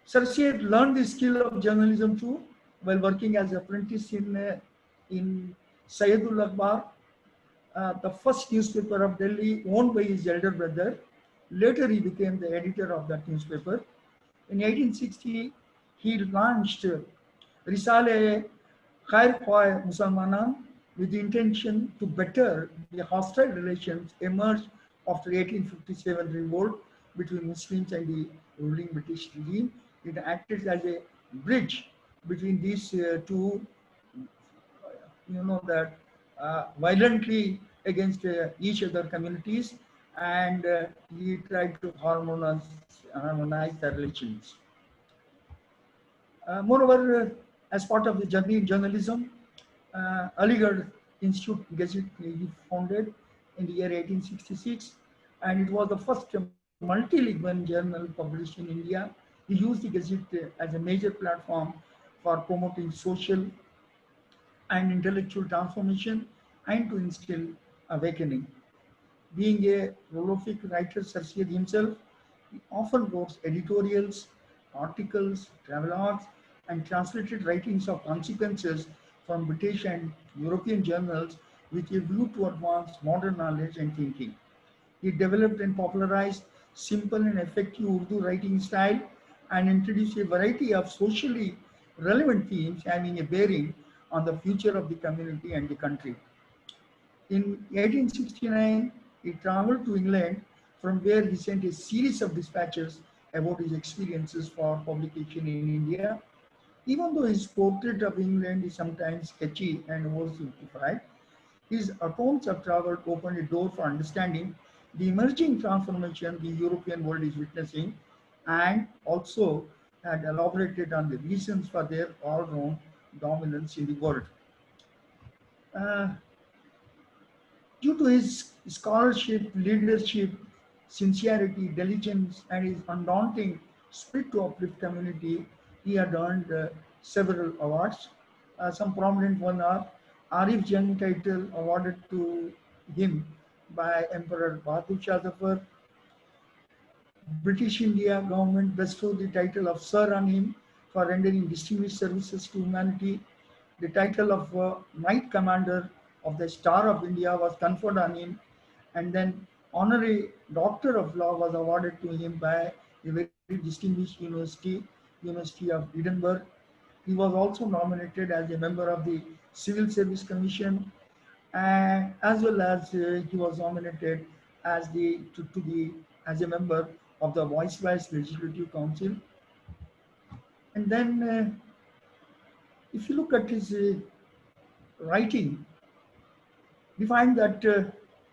Sir Syed learned the skill of journalism too while working as an apprentice in Sayyidul Akhbar, the first newspaper of Delhi, owned by his elder brother. Later, he became the editor of that newspaper. In 1860, he launched Risale Khair Khwai Musalmanan with the intention to better the hostile relations emerged after 1857 revolt between Muslims and the ruling British regime. It acted as a bridge between these two, that violently against each other communities, and he tried to harmonize the relations. Moreover, as part of the journey in journalism, Aligarh Institute Gazette he founded in the year 1866, and it was the first multi-lingual journal published in India. He used the Gazette as a major platform for promoting social and intellectual transformation and to instill awakening. Being a prolific writer, Sir Syed himself, he often wrote editorials, articles, travelogues, and translated writings of consequences from British and European journals with a view to advance modern knowledge and thinking. He developed and popularized simple and effective Urdu writing style and introduced a variety of socially relevant themes having a bearing on the future of the community and the country. In 1869, he traveled to England, from where he sent a series of dispatches about his experiences for publication in India. Even though his portrait of England is sometimes sketchy and oversimplified, his accounts of travel opened a door for understanding the emerging transformation the European world is witnessing, and also had elaborated on the reasons for their all-round dominance in the world. Uh, Due to his scholarship, leadership, sincerity, diligence, and his undaunting spirit to uplift community, he had earned several awards. Some prominent ones are Arif Jung title awarded to him by Emperor Bahadur Shah Zafar. British India government bestowed the title of Sir on him for rendering distinguished services to humanity. The title of Knight Commander of the Star of India was conferred on him, and then honorary Doctor of Law was awarded to him by a very distinguished university, University of Edinburgh. He was also nominated as a member of the Civil Service Commission, and as well as he was nominated as as a member of the Viceroy's Legislative Council. And then, if you look at his writing, we find that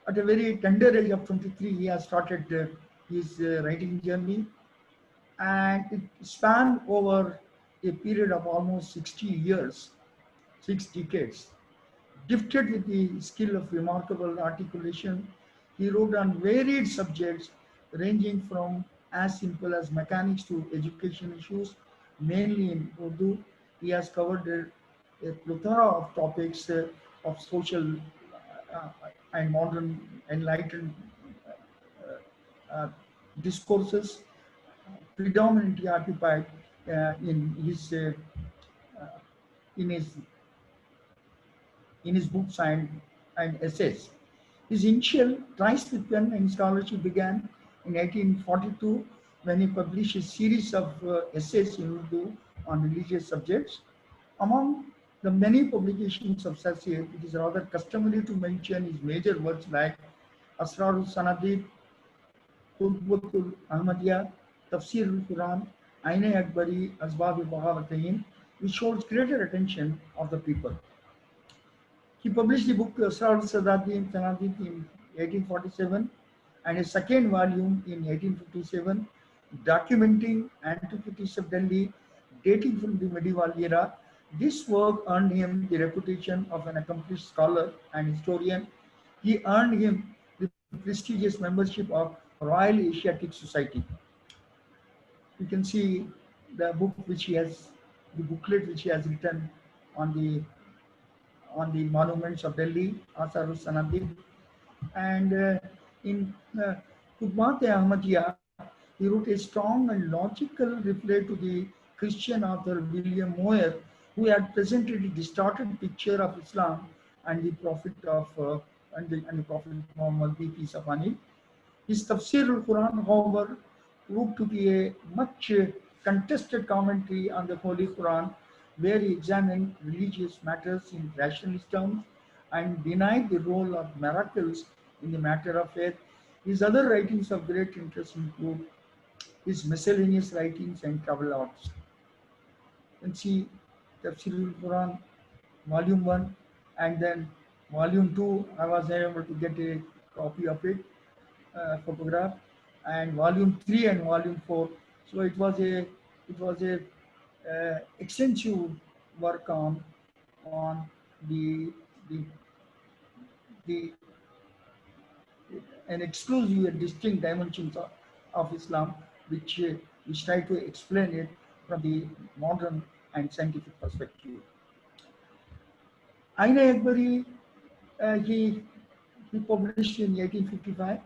at a very tender age of 23, he has started his writing journey, and it spanned over a period of almost 60 years, 6 decades. Gifted with the skill of remarkable articulation, he wrote on varied subjects ranging from as simple as mechanics to education issues, mainly in Urdu. He has covered a plethora of topics of social uh, and modern enlightened uh, discourses, predominantly occupied in his uh, in his in his books and essays. His initial tries with pen and scholarship began in 1842 when he published a series of essays in Urdu on religious subjects. Among the many publications of Sasir, it is rather customary to mention his major works like Asrarul Sanadid, Qutbatul Ahmadiyya, Tafsir al-Quran, Ain Akbari, Asbab al-Baghawatayn, which shows greater attention of the people. He published the book Asrar al-Sanadid in 1847 and a second volume in 1857, documenting antiquities of Delhi dating from the medieval era. This work earned him the reputation of an accomplished scholar and historian. He earned him the prestigious membership of Royal Asiatic Society. You can see the book which he has, the booklet which he has written on the monuments of Delhi, Asar al-Sanadid. And in Khudmat Ahmadiyya, he wrote a strong and logical reply to the Christian author William Moyer, who had presented a distorted picture of Islam and the Prophet and the Prophet Muhammad, be peace upon him. His Tafsir al-Quran, however, proved to be a much contested commentary on the Holy Quran, where he examined religious matters in rationalist terms and denied the role of miracles in the matter of faith. His other writings of great interest include his miscellaneous writings and travel arts. You can see Tafsir al-Quran, Volume 1, and then Volume 2, I was able to get a copy of it, photograph, and Volume 3 and Volume 4. So it was a extensive work on the the the an exclusive and distinct dimensions of Islam, which try to explain it from the modern and scientific perspective. Ain Akbari, he published in 1855.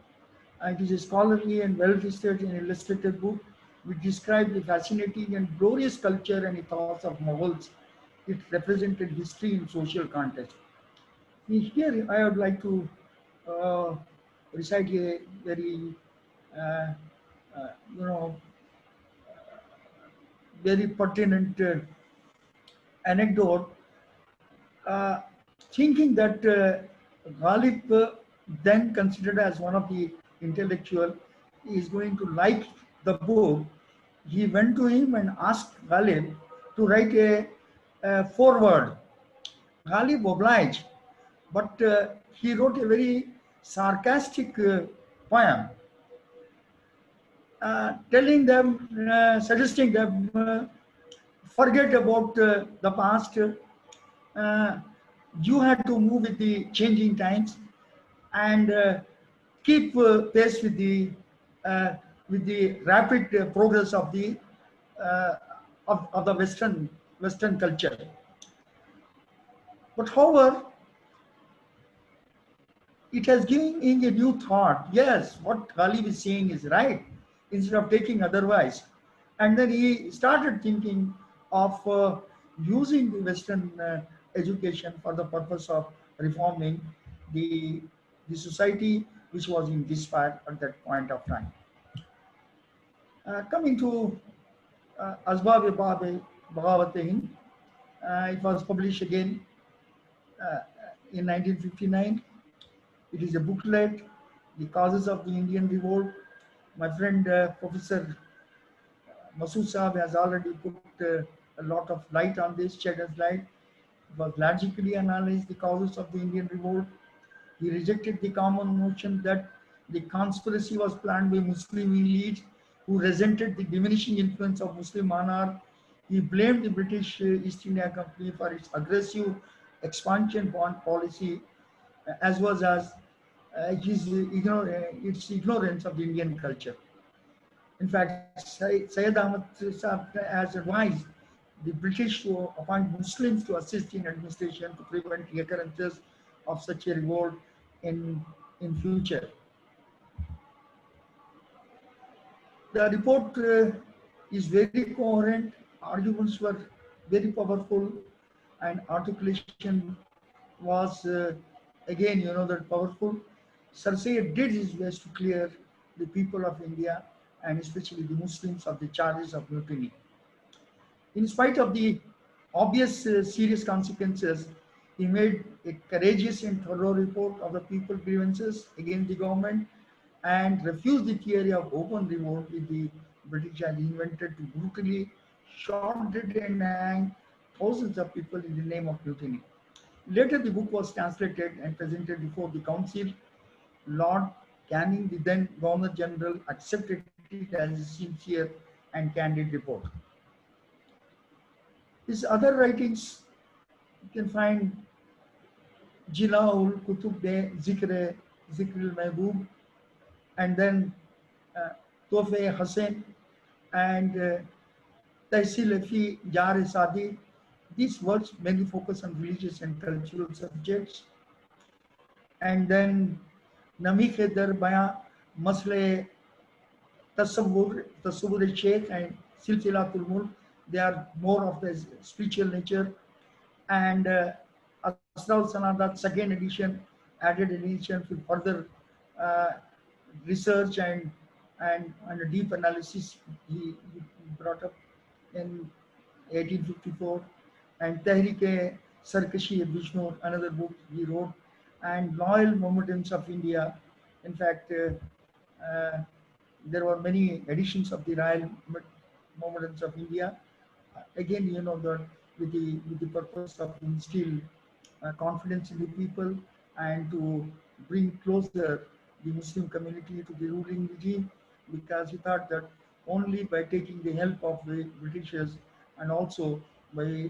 It is a scholarly and well-researched and illustrated book which describes the fascinating and glorious culture and ethos of Mughals. It represented history in social context. Here, I would like to uh, recite a very, uh, you know, very pertinent anecdote, uh, thinking that Ghalib, then considered as one of the intellectual, is going to like the book. He went to him and asked Ghalib to write a foreword. Ghalib obliged, but he wrote a very sarcastic poem, telling them, suggesting them, forget about the past. You had to move with the changing times and keep pace with the rapid progress of the uh, of the Western culture. But however, it has given him a new thought. Yes, what Ghalib is saying is right, instead of taking otherwise. And then he started thinking of using the Western education for the purpose of reforming the, the society which was in despair at that point of time. Coming to Asbab-e Bagawat-e-Hind, it was published again uh, in 1959. It is a booklet, The Causes of the Indian Revolt. My friend Professor Masood Saab has already put a lot of light on this, shed as light. It was logically analyzed the causes of the Indian Revolt. He rejected the common notion that the conspiracy was planned by Muslim elites who resented the diminishing influence of Muslim monarch. He blamed the British East India Company for its aggressive expansion policy, as well as its ignorance of the Indian culture. In fact, Syed Ahmad Saab has advised the British to appoint Muslims to assist in administration to prevent recurrences of such a revolt in future. The report is very coherent, arguments were very powerful, and articulation was again, that powerful. Sir Syed did his best to clear the people of India and especially the Muslims of the charges of mutiny. In spite of the obvious serious consequences, he made a courageous and thorough report of the people's grievances against the government and refused the theory of open revolt which the British had invented to brutally shot, dead and hang thousands of people in the name of mutiny. Later, the book was translated and presented before the council. Lord Canning, the then Governor General, accepted it as a sincere and candid report. His other writings, you can find Jilaul Kutub de Zikr al-Mahbub, and then Tofe Hussain and Tahsil Fi Jar Sadi. These works mainly focus on religious and cultural subjects. And then Nami Ke Dar Baya Masle Tasawwur Sheikh and Silsilatul Mulk, they are more of the spiritual nature. And Asrar Sanadat second edition, added edition with further research and a deep analysis he brought up in 1854. And Tehreek Sarkashi Bishnur, another book he wrote, and Loyal Mohammedans of India. In fact, there were many editions of the Royal Mohammedans of India. Again, that with the purpose of instill confidence in the people and to bring closer the Muslim community to the ruling regime, because he thought that only by taking the help of the Britishers and also by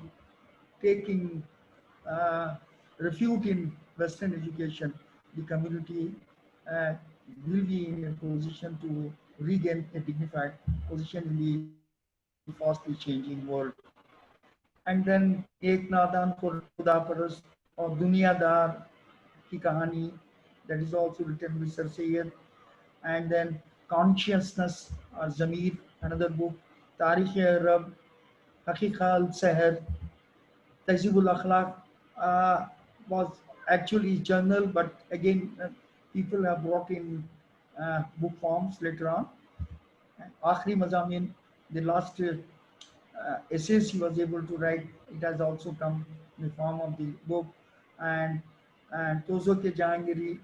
taking refuge in Western education, the community will be in a position to regain a dignified position in the fastly changing world. And then Ek Nadan for Khuda Paras or Duniyadar Ki Kahani, that is also written by Sir Syed. And then Consciousness or Zamir, another book, Tarikh-e-Arab, Haqiqa al-Seher, Tehzib al-Akhlaq was actually journal, but again, people have brought in book forms later on. Akhri Mazamin, the last essays he was able to write, it has also come in the form of the book. And and Tozoke Jahangiri,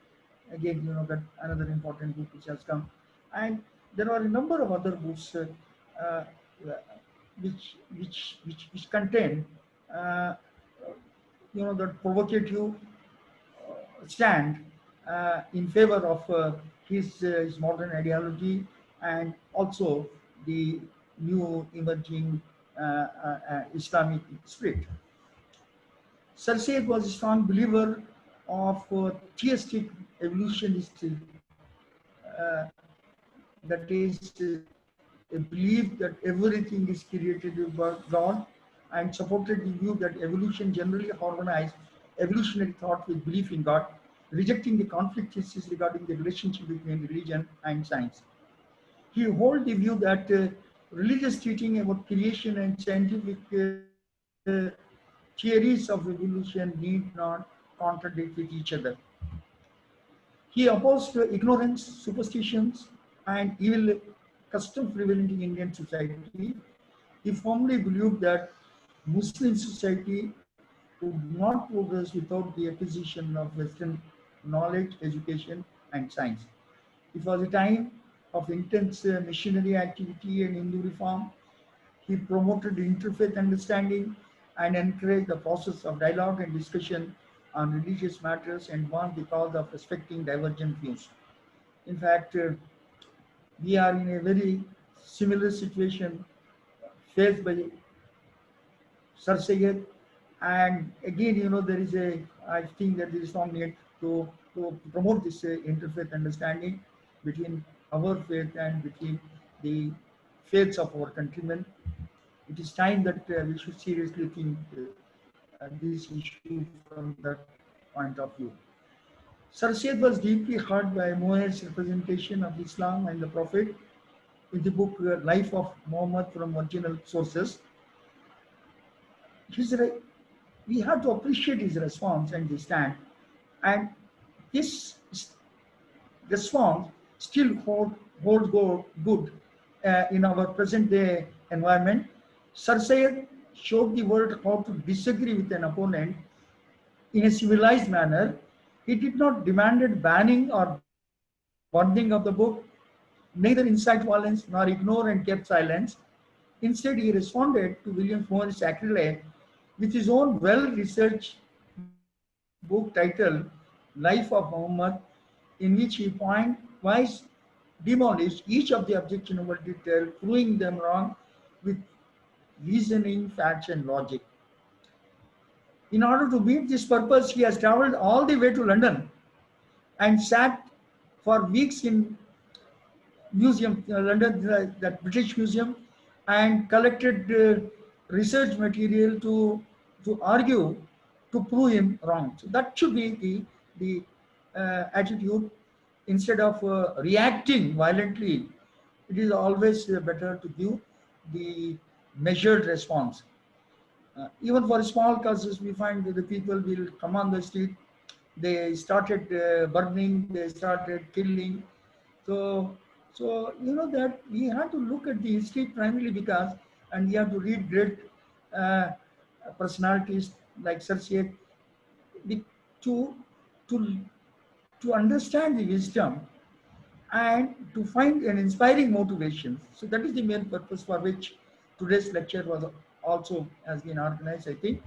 again, that another important book which has come. And there are a number of other books uh, which contain, uh, that provocative stand in favor of his modern ideology, and also the new emerging Islamic spirit. Sir Said was a strong believer of theistic evolutionist, uh, that is, a belief that everything is created by God, and supported the view that evolution generally harmonized evolutionary thought with belief in God, rejecting the conflict thesis regarding the relationship between religion and science. He held the view that religious teaching about creation and scientific theories of evolution need not contradict with each other. He opposed ignorance, superstitions, and evil customs prevalent in Indian society. He firmly believed that Muslim society would not progress without the acquisition of Western knowledge, education, and science. It was a time of intense missionary activity and Hindu reform. He promoted interfaith understanding and encouraged the process of dialogue and discussion on religious matters, and warned the cause of respecting divergent views. In fact, we are in a very similar situation faced by Sir Syed. And again, there is I think that there is strong need to promote this interfaith understanding between our faith and between the faiths of our countrymen. It is time that we should seriously think this issue from that point of view. Sir Syed was deeply hurt by Muhammad's representation of Islam and the Prophet in the book Life of Muhammad from Original Sources. We have to appreciate his response and his stand, and this response still holds good in our present day environment. Sir Syed showed the world how to disagree with an opponent in a civilized manner. He did not demand banning or burning of the book, neither incite violence nor ignore and kept silence. Instead, he responded to William Morris' sacrilege with his own well-researched book titled Life of Muhammad, in which he pointwise demolished each of the objectionable details, proving them wrong with reasoning, facts, and logic. In order to meet this purpose, he has traveled all the way to London and sat for weeks in museum, London, that British Museum, and collected research material to argue, to prove him wrong. So that should be the attitude. Instead of reacting violently, it is always better to give the measured response. Even for small causes, we find that the people will come on the street. They started burning, they started killing. So that we have to look at the history primarily because, and we have to read great uh, personalities like Sir Syed to to to understand the wisdom and to find an inspiring motivation. So that is the main purpose for which today's lecture was also has been organized, I think.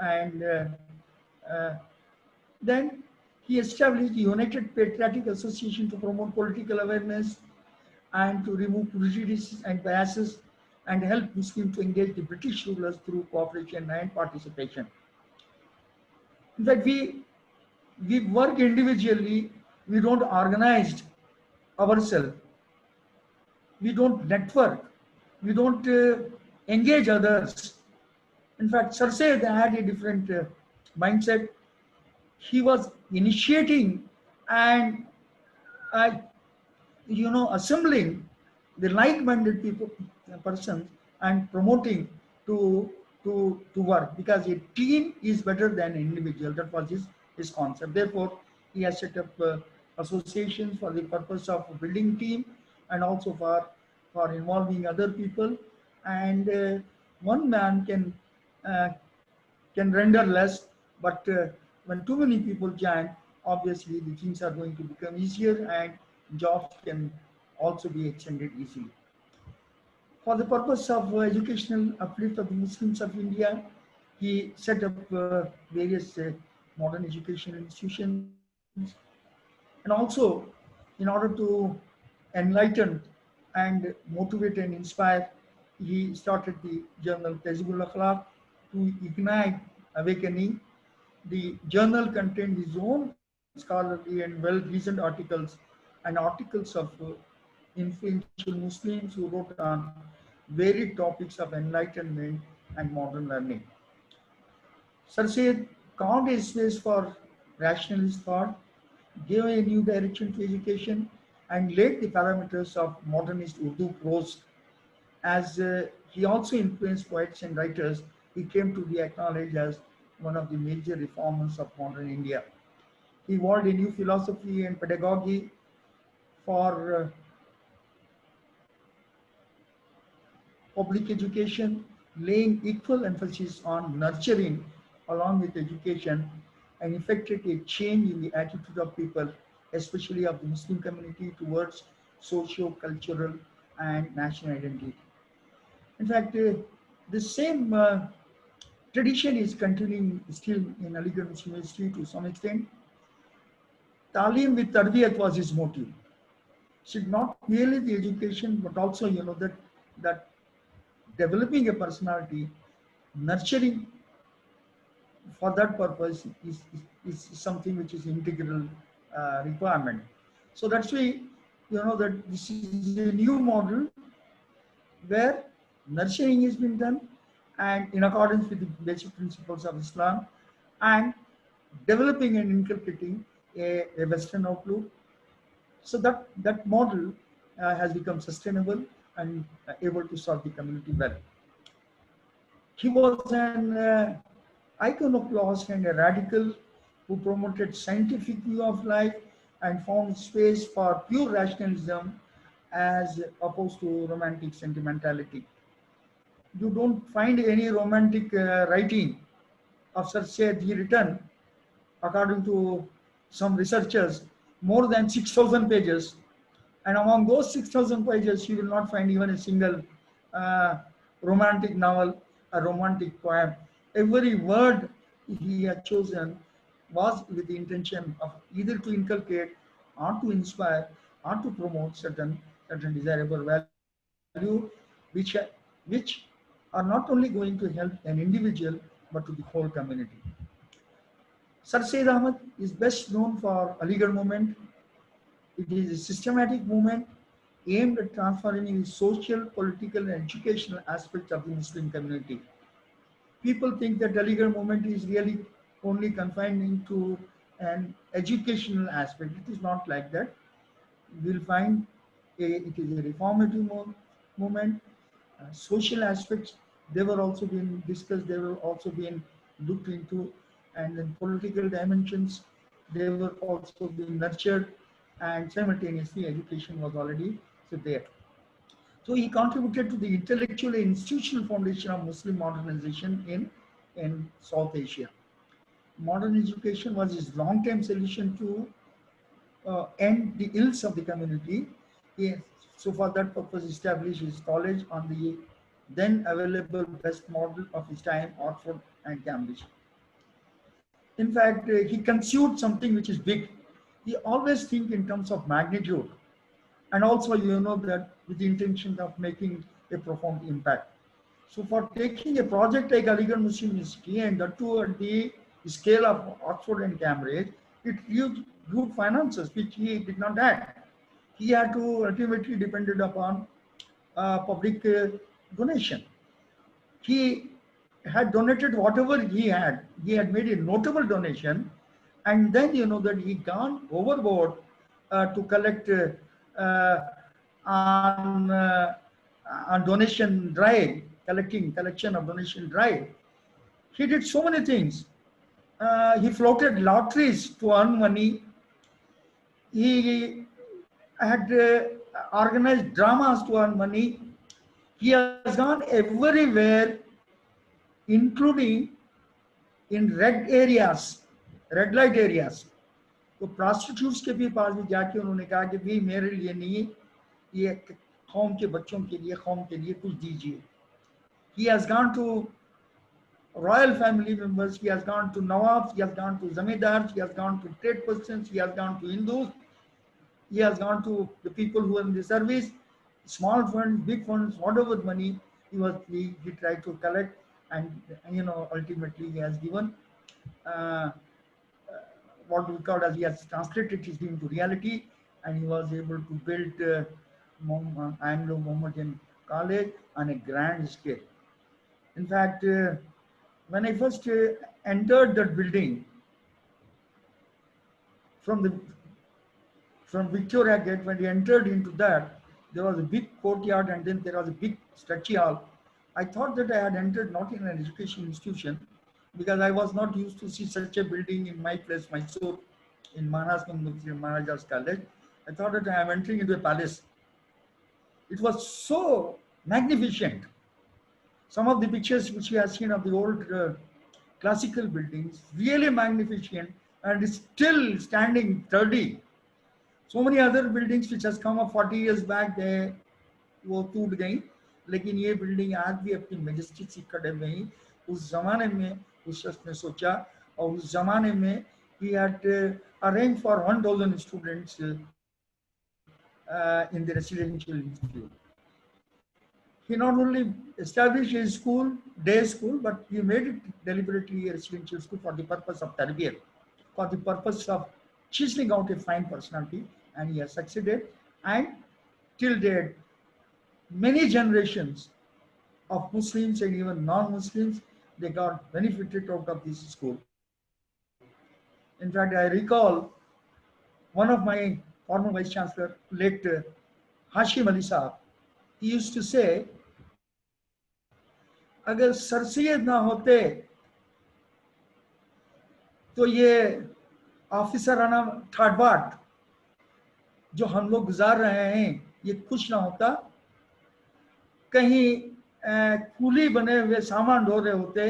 And uh, then he established the United Patriotic Association to promote political awareness and to remove prejudices and biases and help Muslims to engage the British rulers through cooperation and participation. In fact, we work individually, we don't organize ourselves, we don't network, we don't engage others. In fact, Sir Syed had a different mindset. He was initiating and uh, assembling the like-minded people, persons, and promoting to work, because a team is better than an individual. That was his concept. Therefore, he has set up associations for the purpose of building team and also for involving other people. And one man can render less, but when too many people join, obviously the things are going to become easier and jobs can also be extended easily. For the purpose of educational uplift of the Muslims of India, he set up various modern educational institutions, and also in order to enlighten and motivate and inspire, he started the journal Tazibul Akhlaq to ignite awakening. The journal contained his own scholarly and well-reasoned articles and articles of influential Muslims who wrote on varied topics of enlightenment and modern learning. Sir Syed carved a space for rationalist thought, gave a new direction to education, and laid the parameters of modernist Urdu prose. As he also influenced poets and writers, he came to be acknowledged as one of the major reformers of modern India. He evolved a new philosophy and pedagogy for public education, laying equal emphasis on nurturing along with education, and effected a change in the attitude of people, especially of the Muslim community, towards socio-cultural and national identity. In fact, the same tradition is continuing still in Aligarh Muslim University to some extent. Talim with Tarbiyat was his motive. So not merely the education, but also that developing a personality, nurturing for that purpose is something which is integral requirement. So that's why that this is a new model where nurturing is being done and in accordance with the basic principles of Islam, and developing and inculcating a Western outlook. So that model has become sustainable and able to serve the community well. He was an iconoclast and a radical who promoted scientific view of life and found space for pure rationalism as opposed to romantic sentimentality. You don't find any romantic writing of Sir Syed. He written, according to some researchers, more than 6,000 pages. And among those 6,000 pages, you will not find even a single uh, romantic novel, a romantic poem. Every word he had chosen was with the intention of either to inculcate or to inspire or to promote certain desirable value, which are not only going to help an individual but to the whole community. Sir Syed Ahmad is best known for Aligarh movement. It is a systematic movement aimed at transforming the social, political, and educational aspects of the Muslim community. People think that Aligarh movement is really only confined into an educational aspect. It is not like that. We'll find it is a reformative movement. Social aspects, they were also being discussed, they were also being looked into, and then political dimensions, they were also being nurtured, and simultaneously education was already there. So he contributed to the intellectual and institutional foundation of Muslim modernization in South Asia. Modern education was his long-term solution to end the ills of the community. He, so for that purpose, established his college on the then available best model of his time, Oxford and Cambridge. In fact, he conceived something which is big. He always think in terms of magnitude, and also that with the intention of making a profound impact. So for taking a project like Aligarh Muslim University, and that too at the scale of Oxford and Cambridge, it used good finances which he did not have. He had to ultimately depended upon public donation. He had donated whatever he had. He had made a notable donation, and then that he gone overboard to collect on donation drive, collection of donation drive. He did so many things. He floated lotteries to earn money. He had organized dramas to earn money. He has gone everywhere, including in red areas. Red light areas, तो prostitutes के भी पास भी जाके उन्होंने कहा कि भाई मेरे लिए नहीं, ये कौम के बच्चों के लिए, कौम के लिए कुछ दीजिए. He has gone to royal family members, he has gone to Nawabs, he has gone to Zamindars, he has gone to trade persons, he has gone to Hindus, he has gone to the people who are in the service, small funds, big funds, whatever money he tried to collect, and ultimately he has given uh, what we call as, he has translated his dream to reality, and he was able to build Anglo-Mohammedan College on a grand scale. In fact, when I first entered that building from Victoria Gate, when we entered into that, there was a big courtyard and then there was a big study hall. I thought that I had entered not in an education institution, because I was not used to see such a building in my place, Mysore, in Maharaja's College. I thought that I am entering into a palace. It was so magnificent. Some of the pictures which we have seen of the old classical buildings, really magnificent, and still standing sturdy. So many other buildings which has come up 40 years back, they वो टूट गई, लेकिन ये building आज भी अपनी Majestic सी खड़े हुई. उस जमाने में उस शख्स ने सोचा, और उस जमाने में he had arranged for 1,000 students in the residential institute. He not only established a school, day school, but he made it deliberately a residential school for the purpose of tarbiyat, for the purpose of chiseling out a fine personality, and he has succeeded. And till date, many generations of Muslims and even non-Muslims, they got benefited out of this school. In fact, I recall one of my former Vice Chancellor, late Hashim Ali Saab, he used to say, अगर sir Syed ना होते तो ये ऑफिसराना ठाट-बाट जो हम लोग गुजार रहे हैं, ये कुछ ना होता. कहीं कूली बने हुए सामान ढो रहे होते,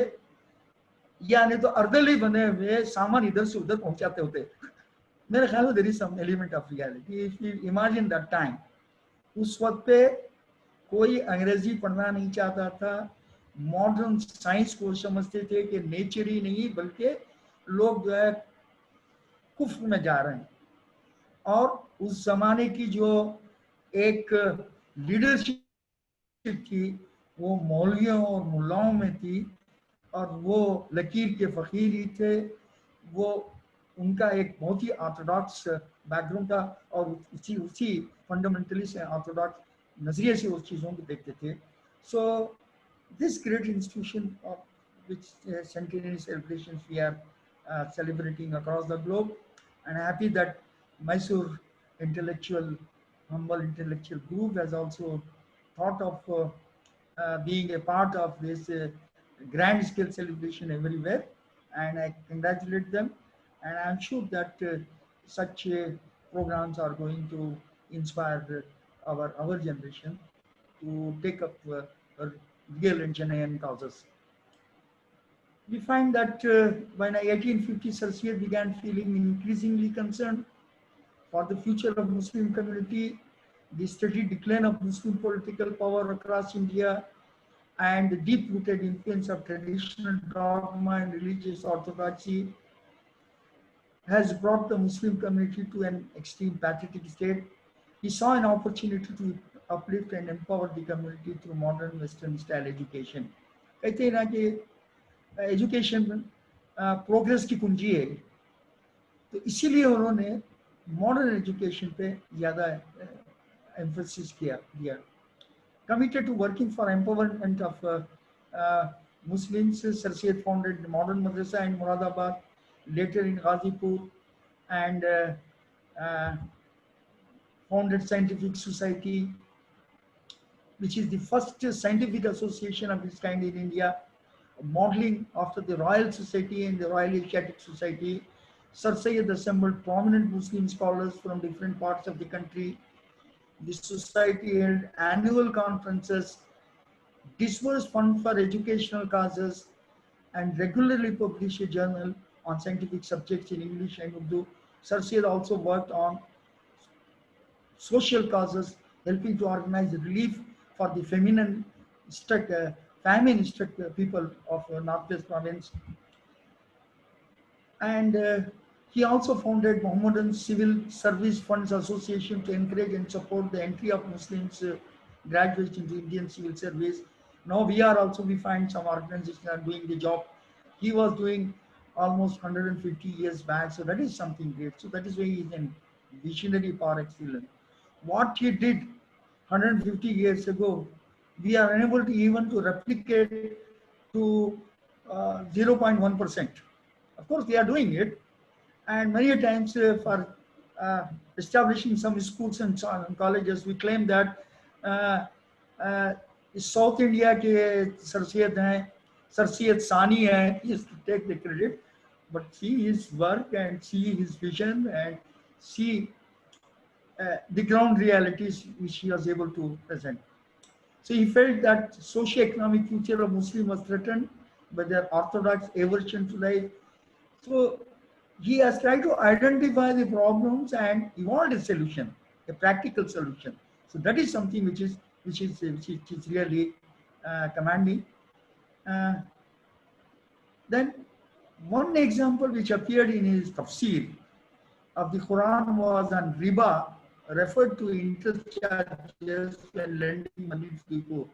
यानी तो अर्दली बने हुए सामान इधर से उधर पहुंचाते होते. मेरे ख्याल में there is some element of reality. If you imagine that time, उस वक्त पे कोई अंग्रेजी पढ़ना नहीं चाहता था, मॉडर्न साइंस को समझते थे कि नेचर ही नहीं बल्कि लोग जो है कुफ्र में जा रहे हैं. और उस जमाने की जो एक लीडरशिप थी वो मौलवियों और मुल्लाओं में थी, और वो लकीर के फकीर ही थे. वो उनका एक बहुत ही ऑर्थोडॉक्स बैकग्राउंड था, और उसी फंडामेंटलिस्ट ऑर्थोडॉक्स नजरिए से उस चीज़ों को देखते थे. सो this great institution of which centenary celebrations we are celebrating across the globe, and happy that Mysore humble intellectual group has also thought of being a part of this grand scale celebration everywhere, and I congratulate them, and I'm sure that such programs are going to inspire our generation to take up real and genuine causes. We find that by 1850, Sir Syed began feeling increasingly concerned for the future of Muslim community, the steady decline of Muslim political power across India, and the deep-rooted influence of traditional dogma and religious orthodoxy has brought the Muslim community to an extreme pathetic state. He saw an opportunity to uplift and empower the community through modern Western style education. कहते हैं ना कि education progress की कुंजी है, तो इसीलिए उन्होंने मॉडर्न एजुकेशन पे ज़्यादा एम्फेसिस दिया. Committed to working for empowerment of Muslims, Sir Syed founded modern madrasa in Muradabad, later in Ghazipur, and founded Scientific Society, which is the first scientific association of its kind in India, modeling after the Royal Society and the Royal Asiatic Society. Sir Syed assembled prominent Muslim scholars from different parts of the country. The society held annual conferences, disbursed funds for educational causes, and regularly published a journal on scientific subjects in English and Urdu. Sir Syed also worked on social causes, helping to organize relief for the famine-struck people of Northwest Province. And he also founded Mohammedan Civil Service Funds Association to encourage and support the entry of Muslims graduates into Indian civil service. Now we find some organizations are doing the job he was doing almost 150 years back. So that is something great. So that is why he is a visionary par excellence. What he did 150 years ago, we are unable to even to replicate to 0.1%. Of course, they are doing it, and many times for establishing some schools and colleges, we claim that South India के Sir Syed Sani है, he is to take the credit, but see his work and see his vision and see the ground realities which he was able to present. So he felt that socio-economic future of Muslim was threatened by their orthodox aversion to life. So he has tried to identify the problems and evolved a solution, a practical solution. So that is something which is really commanding. Then one example which appeared in his tafsir of the Quran was on riba, referred to interest charges when lending money to people.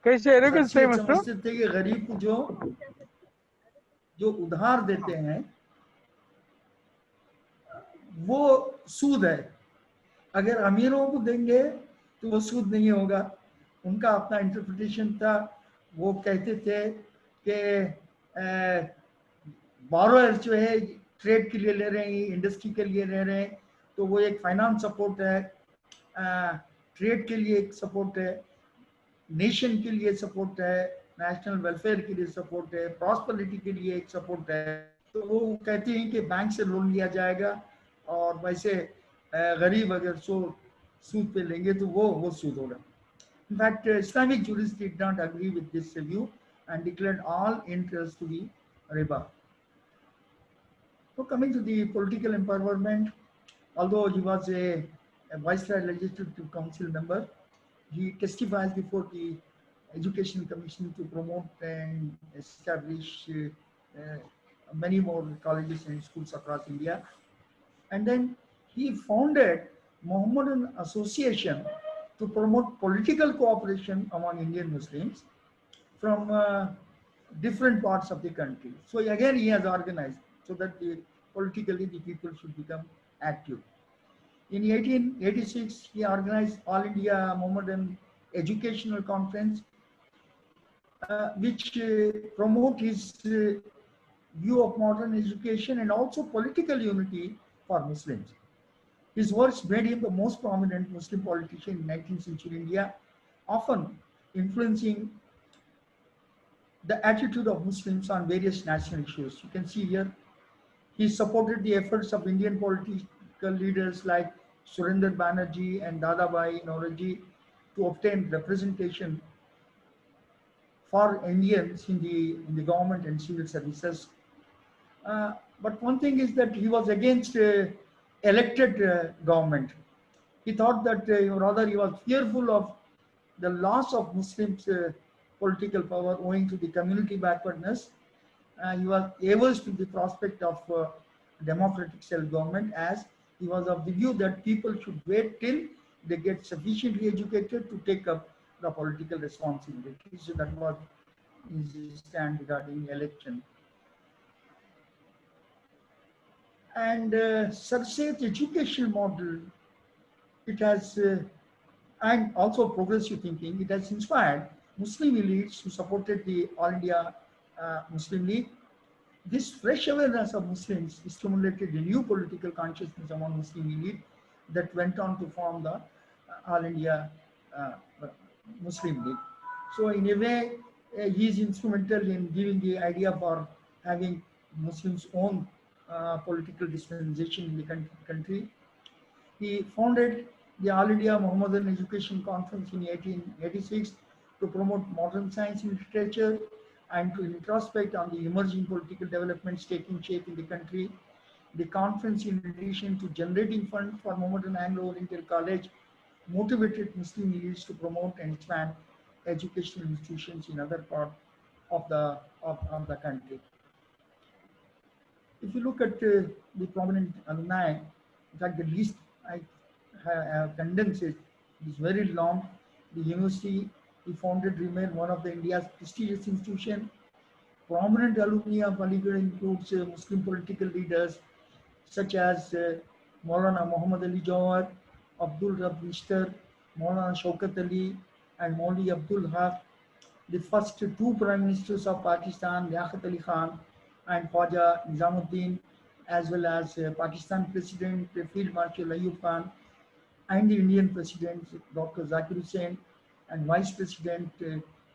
समझते थे कि गरीब को जो उधार देते हैं वो सूद है, अगर अमीरों को देंगे तो वो सूद नहीं होगा. उनका अपना इंटरप्रिटेशन था. वो कहते थे कि बोरोअर जो है ट्रेड के लिए ले रहे हैं, इंडस्ट्री के लिए ले रहे हैं, तो वो एक फाइनेंस सपोर्ट है, ट्रेड के लिए एक सपोर्ट है, नेशन के लिए सपोर्ट है, नेशनल वेलफेयर के लिए सपोर्ट है, प्रॉस्पेरिटी के लिए एक सपोर्ट है. तो वो कहते हैं कि बैंक से लोन लिया जाएगा और वैसे गरीब अगर सूद पे लेंगे तो वो सूद होगा. In fact, Islamic jurists did not agree with this view and declared all interest to be riba. So coming to the political empowerment, although he was a Viceroy Legislative Council member, he testifies before the Education Commission to promote and establish many more colleges and schools across India. And then he founded Mohammedan Association to promote political cooperation among Indian Muslims from different parts of the country. So again, he has organized so that politically the people should become active. In 1886, he organized All India Mohammedan Educational Conference, which promote his view of modern education and also political unity for Muslims. His works made him the most prominent Muslim politician in 19th century India, often influencing the attitude of Muslims on various national issues. You can see here, he supported the efforts of Indian political leaders like Surinder Banerjee and Dadabhai Naoroji to obtain representation for Indians in the government and civil services. But one thing is that he was against elected government. He thought that rather he was fearful of the loss of Muslims' political power owing to the community backwardness. He was averse to the prospect of democratic self-government, as he was of the view that people should wait till they get sufficiently educated to take up the political responsibility. So that was his stand regarding election. And Sir Syed's educational model, it has, and also progressive thinking, it has inspired Muslim elites who supported the All India Muslim League. This fresh awareness of Muslims stimulated a new political consciousness among Muslim elite that went on to form the All India Muslim League. So in a way, he is instrumental in giving the idea for having Muslims' own political dispensation in the country. He founded the All India Mohammedan Education Conference in 1886 to promote modern science and literature, and to introspect on the emerging political developments taking shape in the country. The conference, in addition to generating funds for Mohammedan Anglo-Oriental College, motivated Muslim leaders to promote and expand educational institutions in other parts of the country. If you look at the prominent alumni, in fact, the list I have condensed it is very long. The university he founded remained one of the India's prestigious institutions. Prominent alumni of Aligarh includes Muslim political leaders such as Maulana Muhammad Ali Jawhar, Abdul Rab Nishtar, Maulana Shaukat Ali, and Mauli Abdul Haq. The first two prime ministers of Pakistan, Liaquat Ali Khan and Khwaja Nizamuddin, as well as Pakistan President Field Marshal Ayub Khan, and the Indian President Dr. Zakir Hussain, and Vice President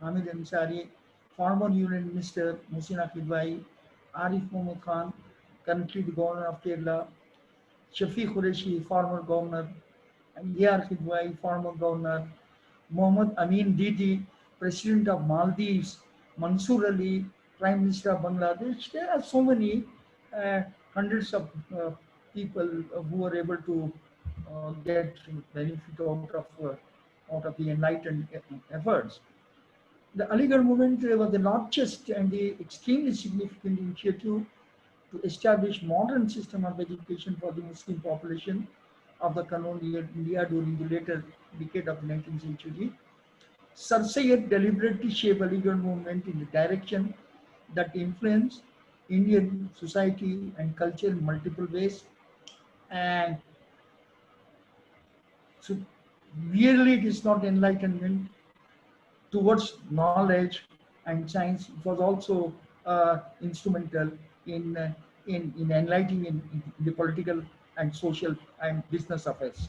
Hamid Ansari, former Union Minister Mohsin Khidwai, Arif Mohammad Khan, currently the Governor of Kerala, Shafiq Qureshi, former Governor, and A.R. Khidwai, former Governor, Mohammad Amin Didi, President of Maldives, Mansoor Ali, Prime Minister of Bangladesh. There are so many hundreds of people who were able to get benefit out of the enlightened efforts. The Aligarh movement was the largest and the extremely significant initiative to establish modern system of education for the Muslim population of the colonial India during the later decade of the 19th century. Sir Syed deliberately shaped Aligarh movement in the direction that influenced Indian society and culture in multiple ways. And so really it is not enlightenment towards knowledge and science. It was also instrumental in enlightening in the political and social and business affairs.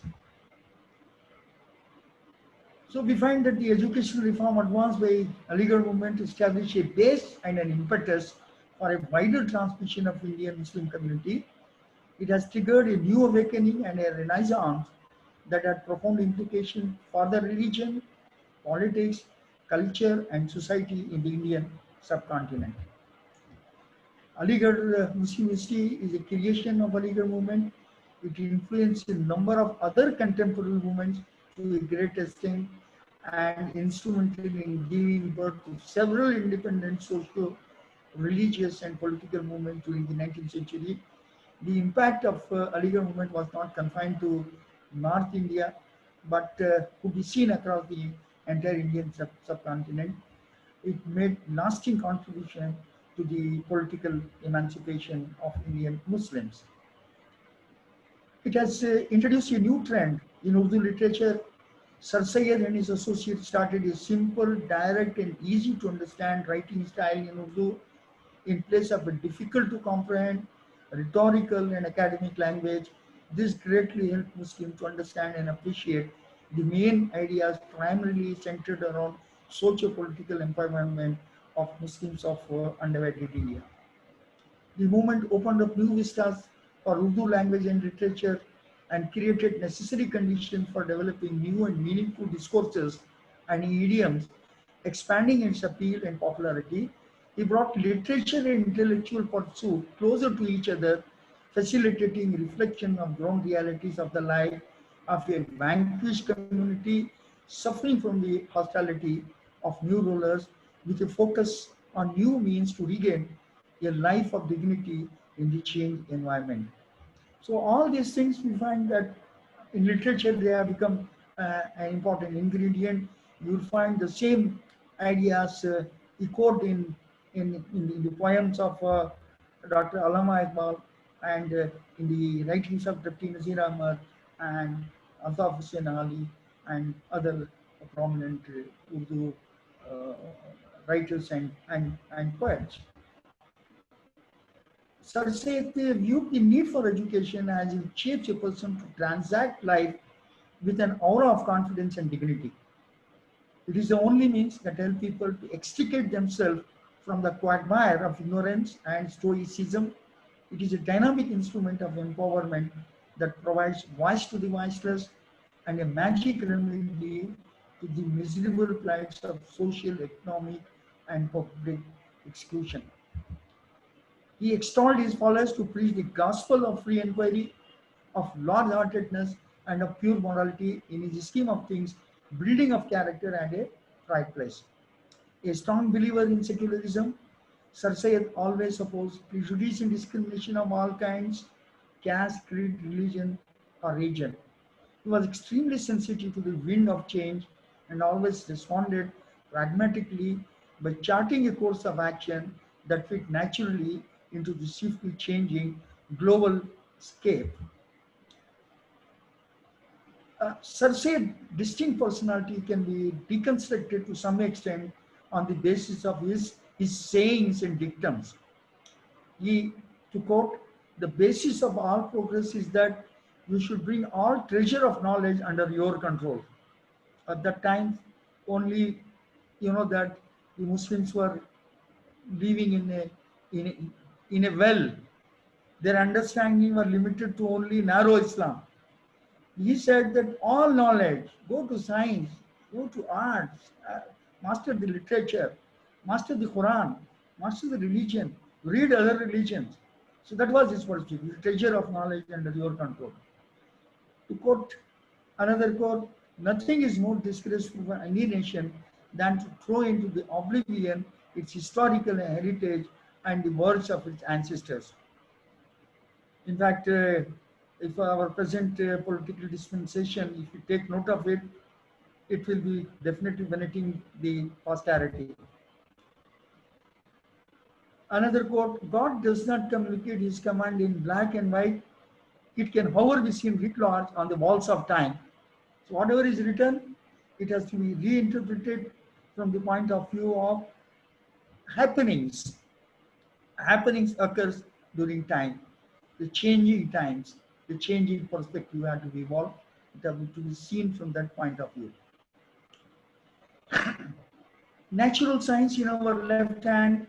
So we find that the educational reform advanced by Aligarh movement established a base and an impetus for a wider transmission of Indian Muslim community. It has triggered a new awakening and a renaissance that had profound implications for the religion, politics, culture, and society in the Indian subcontinent. Aligarh Muslim University is a creation of Aligarh movement. It influenced a number of other contemporary movements to a great extent and instrumental in giving birth to several independent social, religious, and political movements during the 19th century. The impact of Aligarh movement was not confined to North India, but could be seen across the entire Indian subcontinent. It made lasting contribution to the political emancipation of Indian Muslims. It has introduced a new trend in Urdu literature. Sir Syed and his associates started a simple, direct, and easy to understand writing style in Urdu in place of a difficult to comprehend rhetorical and academic language. This greatly helped Muslims to understand and appreciate the main ideas primarily centered around socio-political empowerment of Muslims of undivided India. The movement opened up new vistas for Urdu language and literature and created necessary conditions for developing new and meaningful discourses and idioms, expanding its appeal and popularity. He brought literature and intellectual pursuit closer to each other, facilitating reflection of ground realities of the life of a vanquished community suffering from the hostility of new rulers, with a focus on new means to regain a life of dignity in the changed environment. So all these things we find that in literature they have become an important ingredient. You will find the same ideas echoed in the poems of Dr. Allama Iqbal and in the writings of Dr. Nazir Ahmad and Altaf Hussain Ali and other prominent Urdu writers and poets. Sir Syed viewed the need for education as it shapes a person to transact life with an aura of confidence and dignity. It is the only means that help people to extricate themselves from the quagmire of ignorance and stoicism. It is a dynamic instrument of empowerment that provides voice to the voiceless and a magic remedy to the miserable plights of social, economic, and public exclusion. He extolled his followers to preach the gospel of free inquiry, of large-heartedness, and of pure morality in his scheme of things, building of character and a right place. A strong believer in secularism, Sir Syed always opposed prejudice and discrimination of all kinds, caste, creed, religion, or region. He was extremely sensitive to the wind of change and always responded pragmatically by charting a course of action that fit naturally into the swiftly changing global scape. Sir Syed's distinct personality can be deconstructed to some extent on the basis of his sayings and dictums. He, to quote, the basis of all progress is that you should bring all treasure of knowledge under your control. At that time, only that the Muslims were living in a well. Their understanding were limited to only narrow Islam. He said that all knowledge, go to science, go to arts, master the literature, master the Quran, master the religion, read other religions. So that was his pursuit, the treasure of knowledge under your control. To quote another quote, nothing is more disgraceful for any nation than to throw into the oblivion its historical heritage and the words of its ancestors. In fact, if our present political dispensation, if you take note of it, it will be definitely benefiting the posterity. Another quote, God does not communicate his command in black and white. It can, however, be seen writ large on the walls of time. So whatever is written, it has to be reinterpreted from the point of view of happenings. Happenings occurs during time, the changing times, the changing perspective have to be evolved. It has to be seen from that point of view. Natural science in our left hand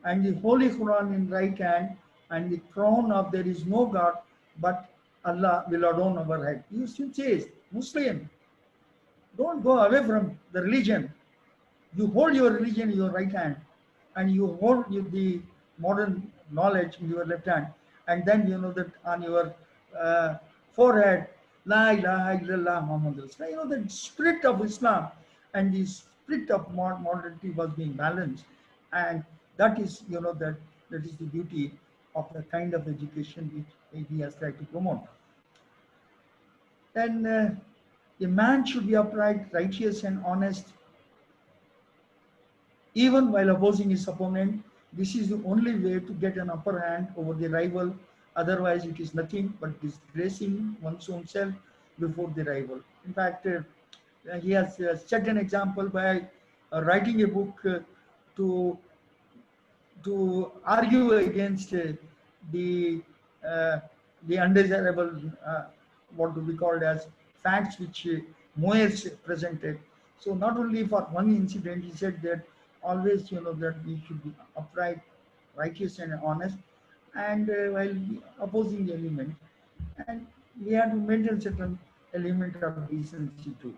and the Holy Quran in right hand and the crown of there is no God but Allah will adorn our head. He still says, Muslim, don't go away from the religion. You hold your religion in your right hand and you hold the modern knowledge in your left hand, and then you know that on your forehead, La ilaha illallah Muhammad Rasulullah. You know the spirit of Islam and the spirit of modernity was being balanced, and that is that is the beauty of the kind of education which he has tried to promote. And a man should be upright, righteous, and honest, even while opposing his opponent. This is the only way to get an upper hand over the rival. Otherwise, it is nothing but disgracing one's own self before the rival. In fact, he has set an example by writing a book to argue against the undesirable, what to be called as facts which Moyers presented. So not only for one incident, he said that always that we should be upright, righteous, and honest, and while opposing the element, and we have to maintain certain element of decency too.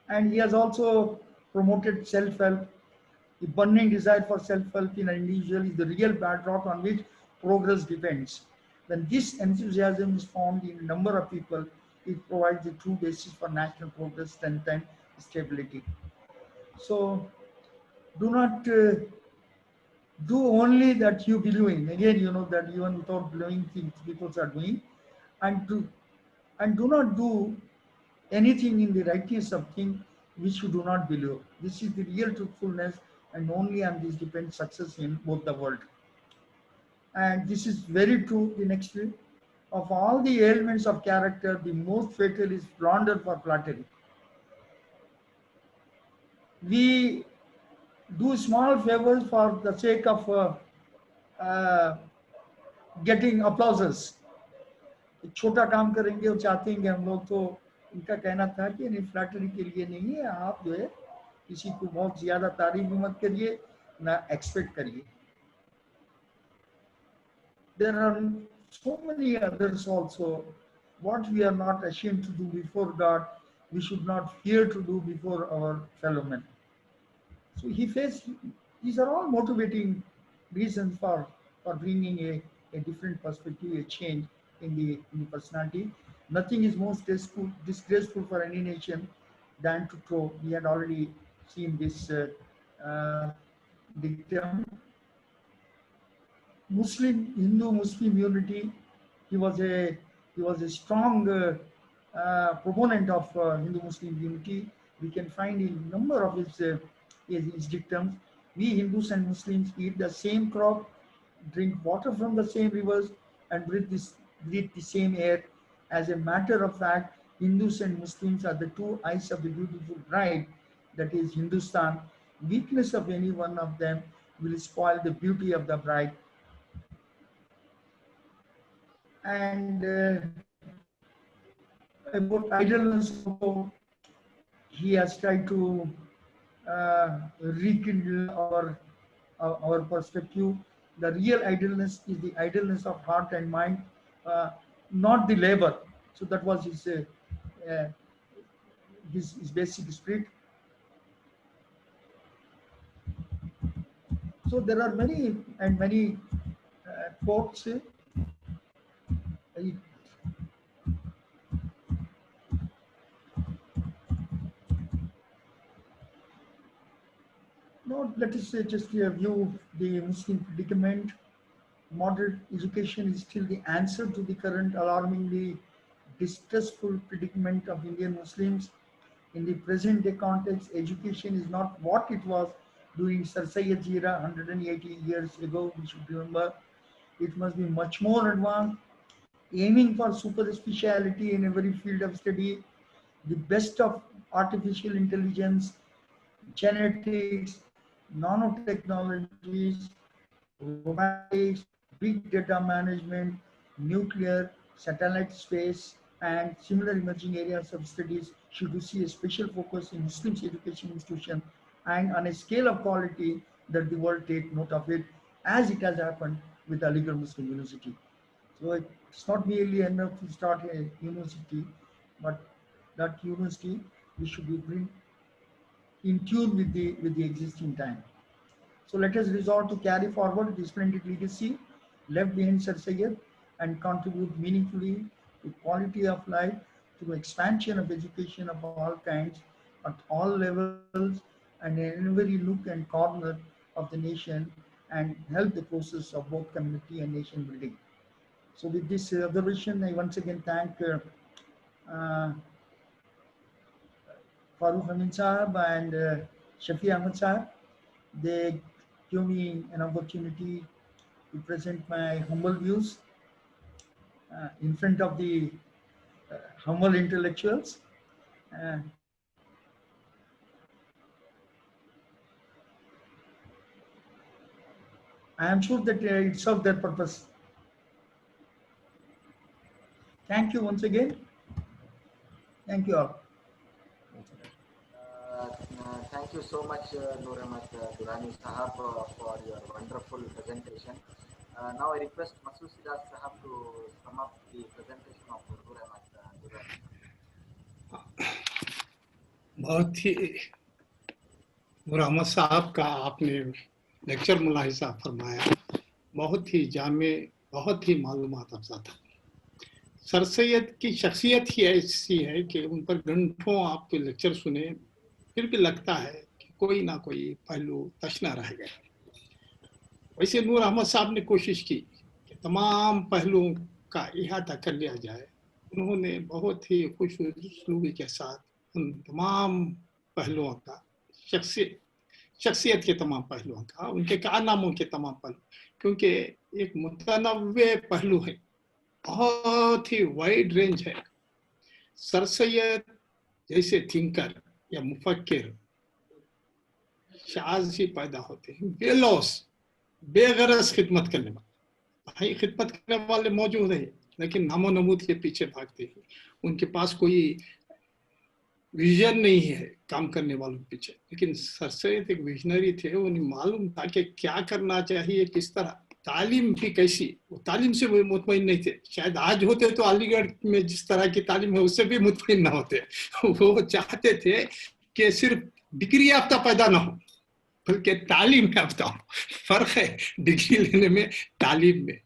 And he has also promoted self-help. The burning desire for self-help in an individual is the real bedrock on which progress depends. When this enthusiasm is found in a number of people, it provides the true basis for national progress, strength, and stability. So do not do only that you believe in. Again, that even without believing things people are doing, and do not do anything in the rightness of things which you do not believe. This is the real truthfulness, and only on this depends success in both the world. And this is very true. The next, of all the ailments of character, the most fatal is blunder for flattery. We do small favors for the sake of getting applauses. छोटा काम करेंगे और चाहते हैं कि हम लोग, तो इनका कहना था कि नहीं, फ्लैटरी के लिए नहीं है, आप जो है किसी को बहुत ज्यादा तारीफ भी मत करिए, ना एक्सपेक्ट करिए. There are so many others also. What we are not ashamed to do before God, we should not fear to do before our fellow men. So he faced These are all motivating reasons for bringing a different perspective, a change in the personality. Nothing is more disgraceful for any nation than to throw. We had already seen this dictum. Hindu-Muslim unity. He was a strong proponent of Hindu-Muslim unity. We can find in number of his dictums. We Hindus and Muslims eat the same crop, drink water from the same rivers, and breathe the same air. As a matter of fact, Hindus and Muslims are the two eyes of the beautiful bride, that is Hindustan. Weakness of any one of them will spoil the beauty of the bride. And about idleness, he has tried to rekindle our perspective. The real idleness is the idleness of heart and mind, not the labor. So that was his basic spirit. So there are many quotes. Now let us just view the Muslim predicament. Moderate education is still the answer to the current alarmingly distressful predicament of Indian Muslims. In the present day context, education is not what it was during Sir Sayyid's era 180 years ago. We should remember it must be much more advanced, aiming for super speciality in every field of study, the best of artificial intelligence, genetics, nanotechnologies, robotics, big data management, nuclear, satellite space, and similar emerging areas of studies should see a special focus in Muslim education institution and on a scale of quality that the world take note of it, as it has happened with Aligarh Muslim University. So it's not merely enough to start a university, but that university we should be bring in tune with the existing time. So let us resolve to carry forward the splendid legacy left behind Sir Sayyid and contribute meaningfully to quality of life through expansion of education of all kinds at all levels and in every nook and corner of the nation, and help the process of both community and nation building. So with this observation, I once again thank Farooq Amin Sahab and Shafi Ahmed Sahab. They give me an opportunity to present my humble views in front of the humble intellectuals. I am sure that it served their purpose. Thank you once again. Thank you all. Thank you so much, Noor Ahmad Durrani Sahab, for your wonderful presentation. Now I request Masood Siraz Sahab to sum up the presentation of Noor Ahmad Durrani. बहुत ही नूर अहमद साहब का आपने lecture मुलाहिजा फरमाया, बहुत ही जामे, बहुत ही मालूमात अफजा था। सर सैयद की शख्सियत ही ऐसी है कि उन पर घंटों आपके लेक्चर सुने, फिर भी लगता है कि कोई ना कोई पहलू तशना रह गया। वैसे नूर अहमद साहब ने कोशिश की कि तमाम पहलुओं का इहाता कर लिया जाए। उन्होंने बहुत ही खुश उसलूबी के साथ उन तमाम पहलुओं का, शख्सियत के तमाम पहलुओं का, उनके कारनामों के तमाम पहलू, क्योंकि एक मुतनव्वे पहलू है, बहुत ही वाइड रेंज है। सर सैयद जैसे थिंकर या मुफक्किर शाज ही पैदा होते हैं, बेलौस बेगरज खिदमत करने वाले। भाई खिदमत करने वाले मौजूद हैं, लेकिन नामो नमूद के पीछे भागते हैं। उनके पास कोई विजन नहीं है काम करने वालों के पीछे। लेकिन सर सैयद एक विजनरी थे, उन्हें मालूम था कि क्या करना चाहिए, किस तरह। तालीम भी कैसी, वो तालीम से वो मुतमईन नहीं थे। शायद आज होते तो अलीगढ़ में जिस तरह की तालीम है उससे भी मुतमईन ना होते। वो चाहते थे कि सिर्फ डिग्री याफ्ता पैदा ना हो, बल्कि तालीम में बताओ फर्क है डिग्री लेने में तालीम में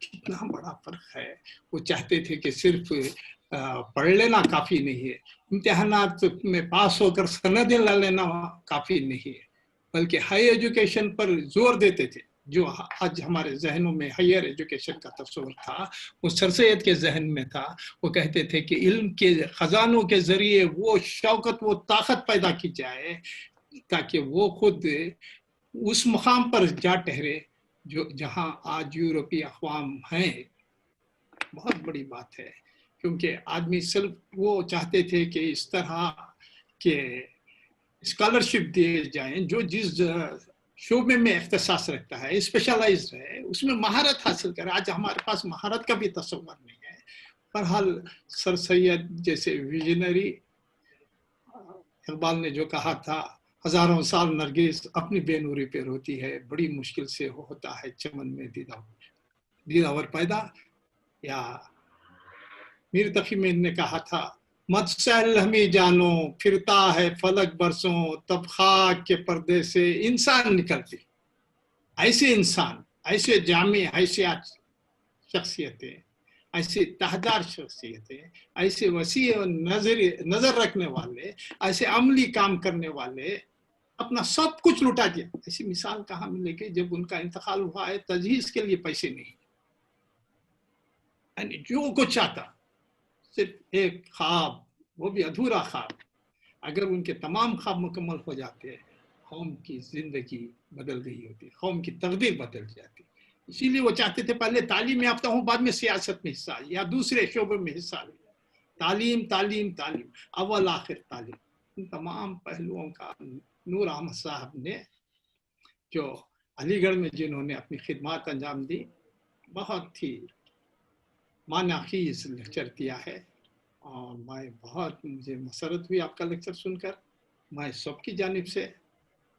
कितना बड़ा फर्क है। वो चाहते थे कि सिर्फ पढ़ लेना काफी नहीं है, इम्तिहानात में पास होकर सनदें ला लेना काफी नहीं है, बल्कि हाई एजुकेशन पर जोर देते थे। जो आज हमारे जहनों में हायर एजुकेशन का तस्वर था वो सर सैयद के जहन में था। वो कहते थे कि इल्म के खजानों के जरिए वो शौकत वो ताकत पैदा की जाए ताकि वो खुद उस मुकाम पर जा ठहरे जो जहां आज यूरोपीय अक़वाम हैं। बहुत बड़ी बात है, क्योंकि आदमी सिर्फ वो चाहते थे कि इस तरह के स्कॉलरशिप दिए जाएं जो जिस शोबे में इख्तिसास रखता है, स्पेशलाइज है, उसमें महारत हासिल करे। आज हमारे पास महारत का भी तस्वर नहीं है। बहरहाल सर सैयद जैसे विजनरी, इकबाल ने जो कहा था हजारों साल नरगिस अपनी बेनूरी पे रोती है, बड़ी मुश्किल से होता है चमन में दीदावर पैदा। या मीर तकी मीर ने कहा था मत सहल हमी जानो फिरता है फलक बरसों तब खाक के पर्दे से इंसान निकलती। ऐसे इंसान, ऐसे जामे हैसियत शख्सियतें, ऐसे तहदार शख्सियतें, ऐसे वसी नजर रखने वाले, ऐसे अमली काम करने वाले अपना सब कुछ लुटा दिया। ऐसी मिसाल कहाँ मिलेगी जब उनका इंतकाल हुआ है, तजहीज के लिए पैसे नहीं, यानी जो कुछ आता सिर्फ एक ख्वाब, वो भी अधूरा ख्वाब। अगर उनके तमाम ख्वाब मुकम्मल हो जाते कौम की जिंदगी बदल गई होती, कौम की तकदीर बदल जाती। इसीलिए वो चाहते थे पहले तालीम याफ्ता हूँ, बाद में सियासत में हिस्सा या दूसरे शोबे में हिस्सा ले। तालीम तालीम तालीम, अव्वल आखिर तालीम। इन तमाम पहलुओं का नूर अहमद साहब ने जो अलीगढ़ में जिन्होंने अपनी खिदमत अंजाम दी, बहुत ही मानाखीज लेक्चर दिया है। और मैं बहुत, मुझे मसरत हुई आपका लेक्चर सुनकर। मैं सबकी जानिब से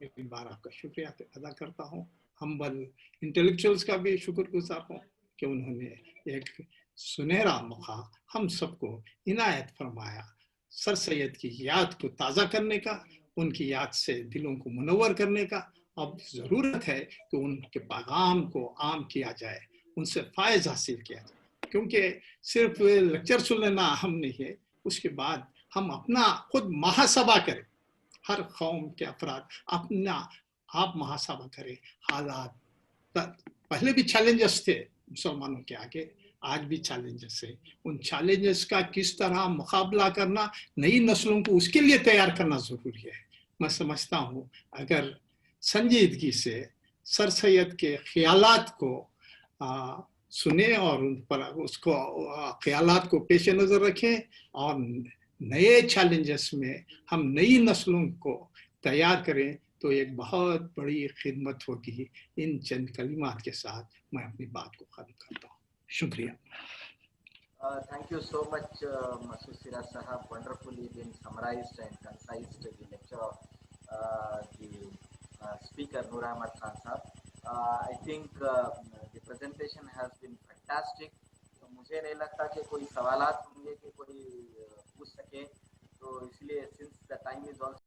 एक बार आपका शुक्रिया अदा करता हूँ। हम्बल इंटेलेक्चुअल्स का भी शुक्रगुजार हूँ कि उन्होंने एक सुनहरा मौका हम सबको इनायत फरमाया सर सैयद की याद को ताज़ा करने का, उनकी याद से दिलों को मुनव्वर करने का। अब ज़रूरत है कि उनके पैगाम को आम किया जाए, उनसे फ़ायज़ हासिल किया जाए, क्योंकि सिर्फ लेक्चर सुन लेना अहम नहीं है, उसके बाद हम अपना खुद महासभा करें। हर कौम के अफराद अपना आप महासभा करें। हालात पहले भी चैलेंजेस थे मुसलमानों के आगे, आज भी चैलेंजेस है। उन चैलेंजेस का किस तरह मुकाबला करना, नई नस्लों को उसके लिए तैयार करना ज़रूरी है। मैं समझता हूँ अगर संजीदगी से सर सैयद के ख्यालात को सुने और उन पर उसको ख्यालात को पेश नज़र रखें और नए चैलेंजेस में हम नई नस्लों को तैयार करें, तो एक बहुत बड़ी खिदमत होगी। इन चंद कलिमात के साथ मैं अपनी बात को ख़त्म करता हूँ। शुक्रिया। Thank you so much, Masood Siraj Sahab. Wonderfully been summarized and concised the lecture of the speaker Noor Ahmad Khan Sahab. I think the presentation has been fantastic. तो मुझे नहीं लगता कि कोई सवालात होंगे कि कोई पूछ सके, तो इसलिए since the time is also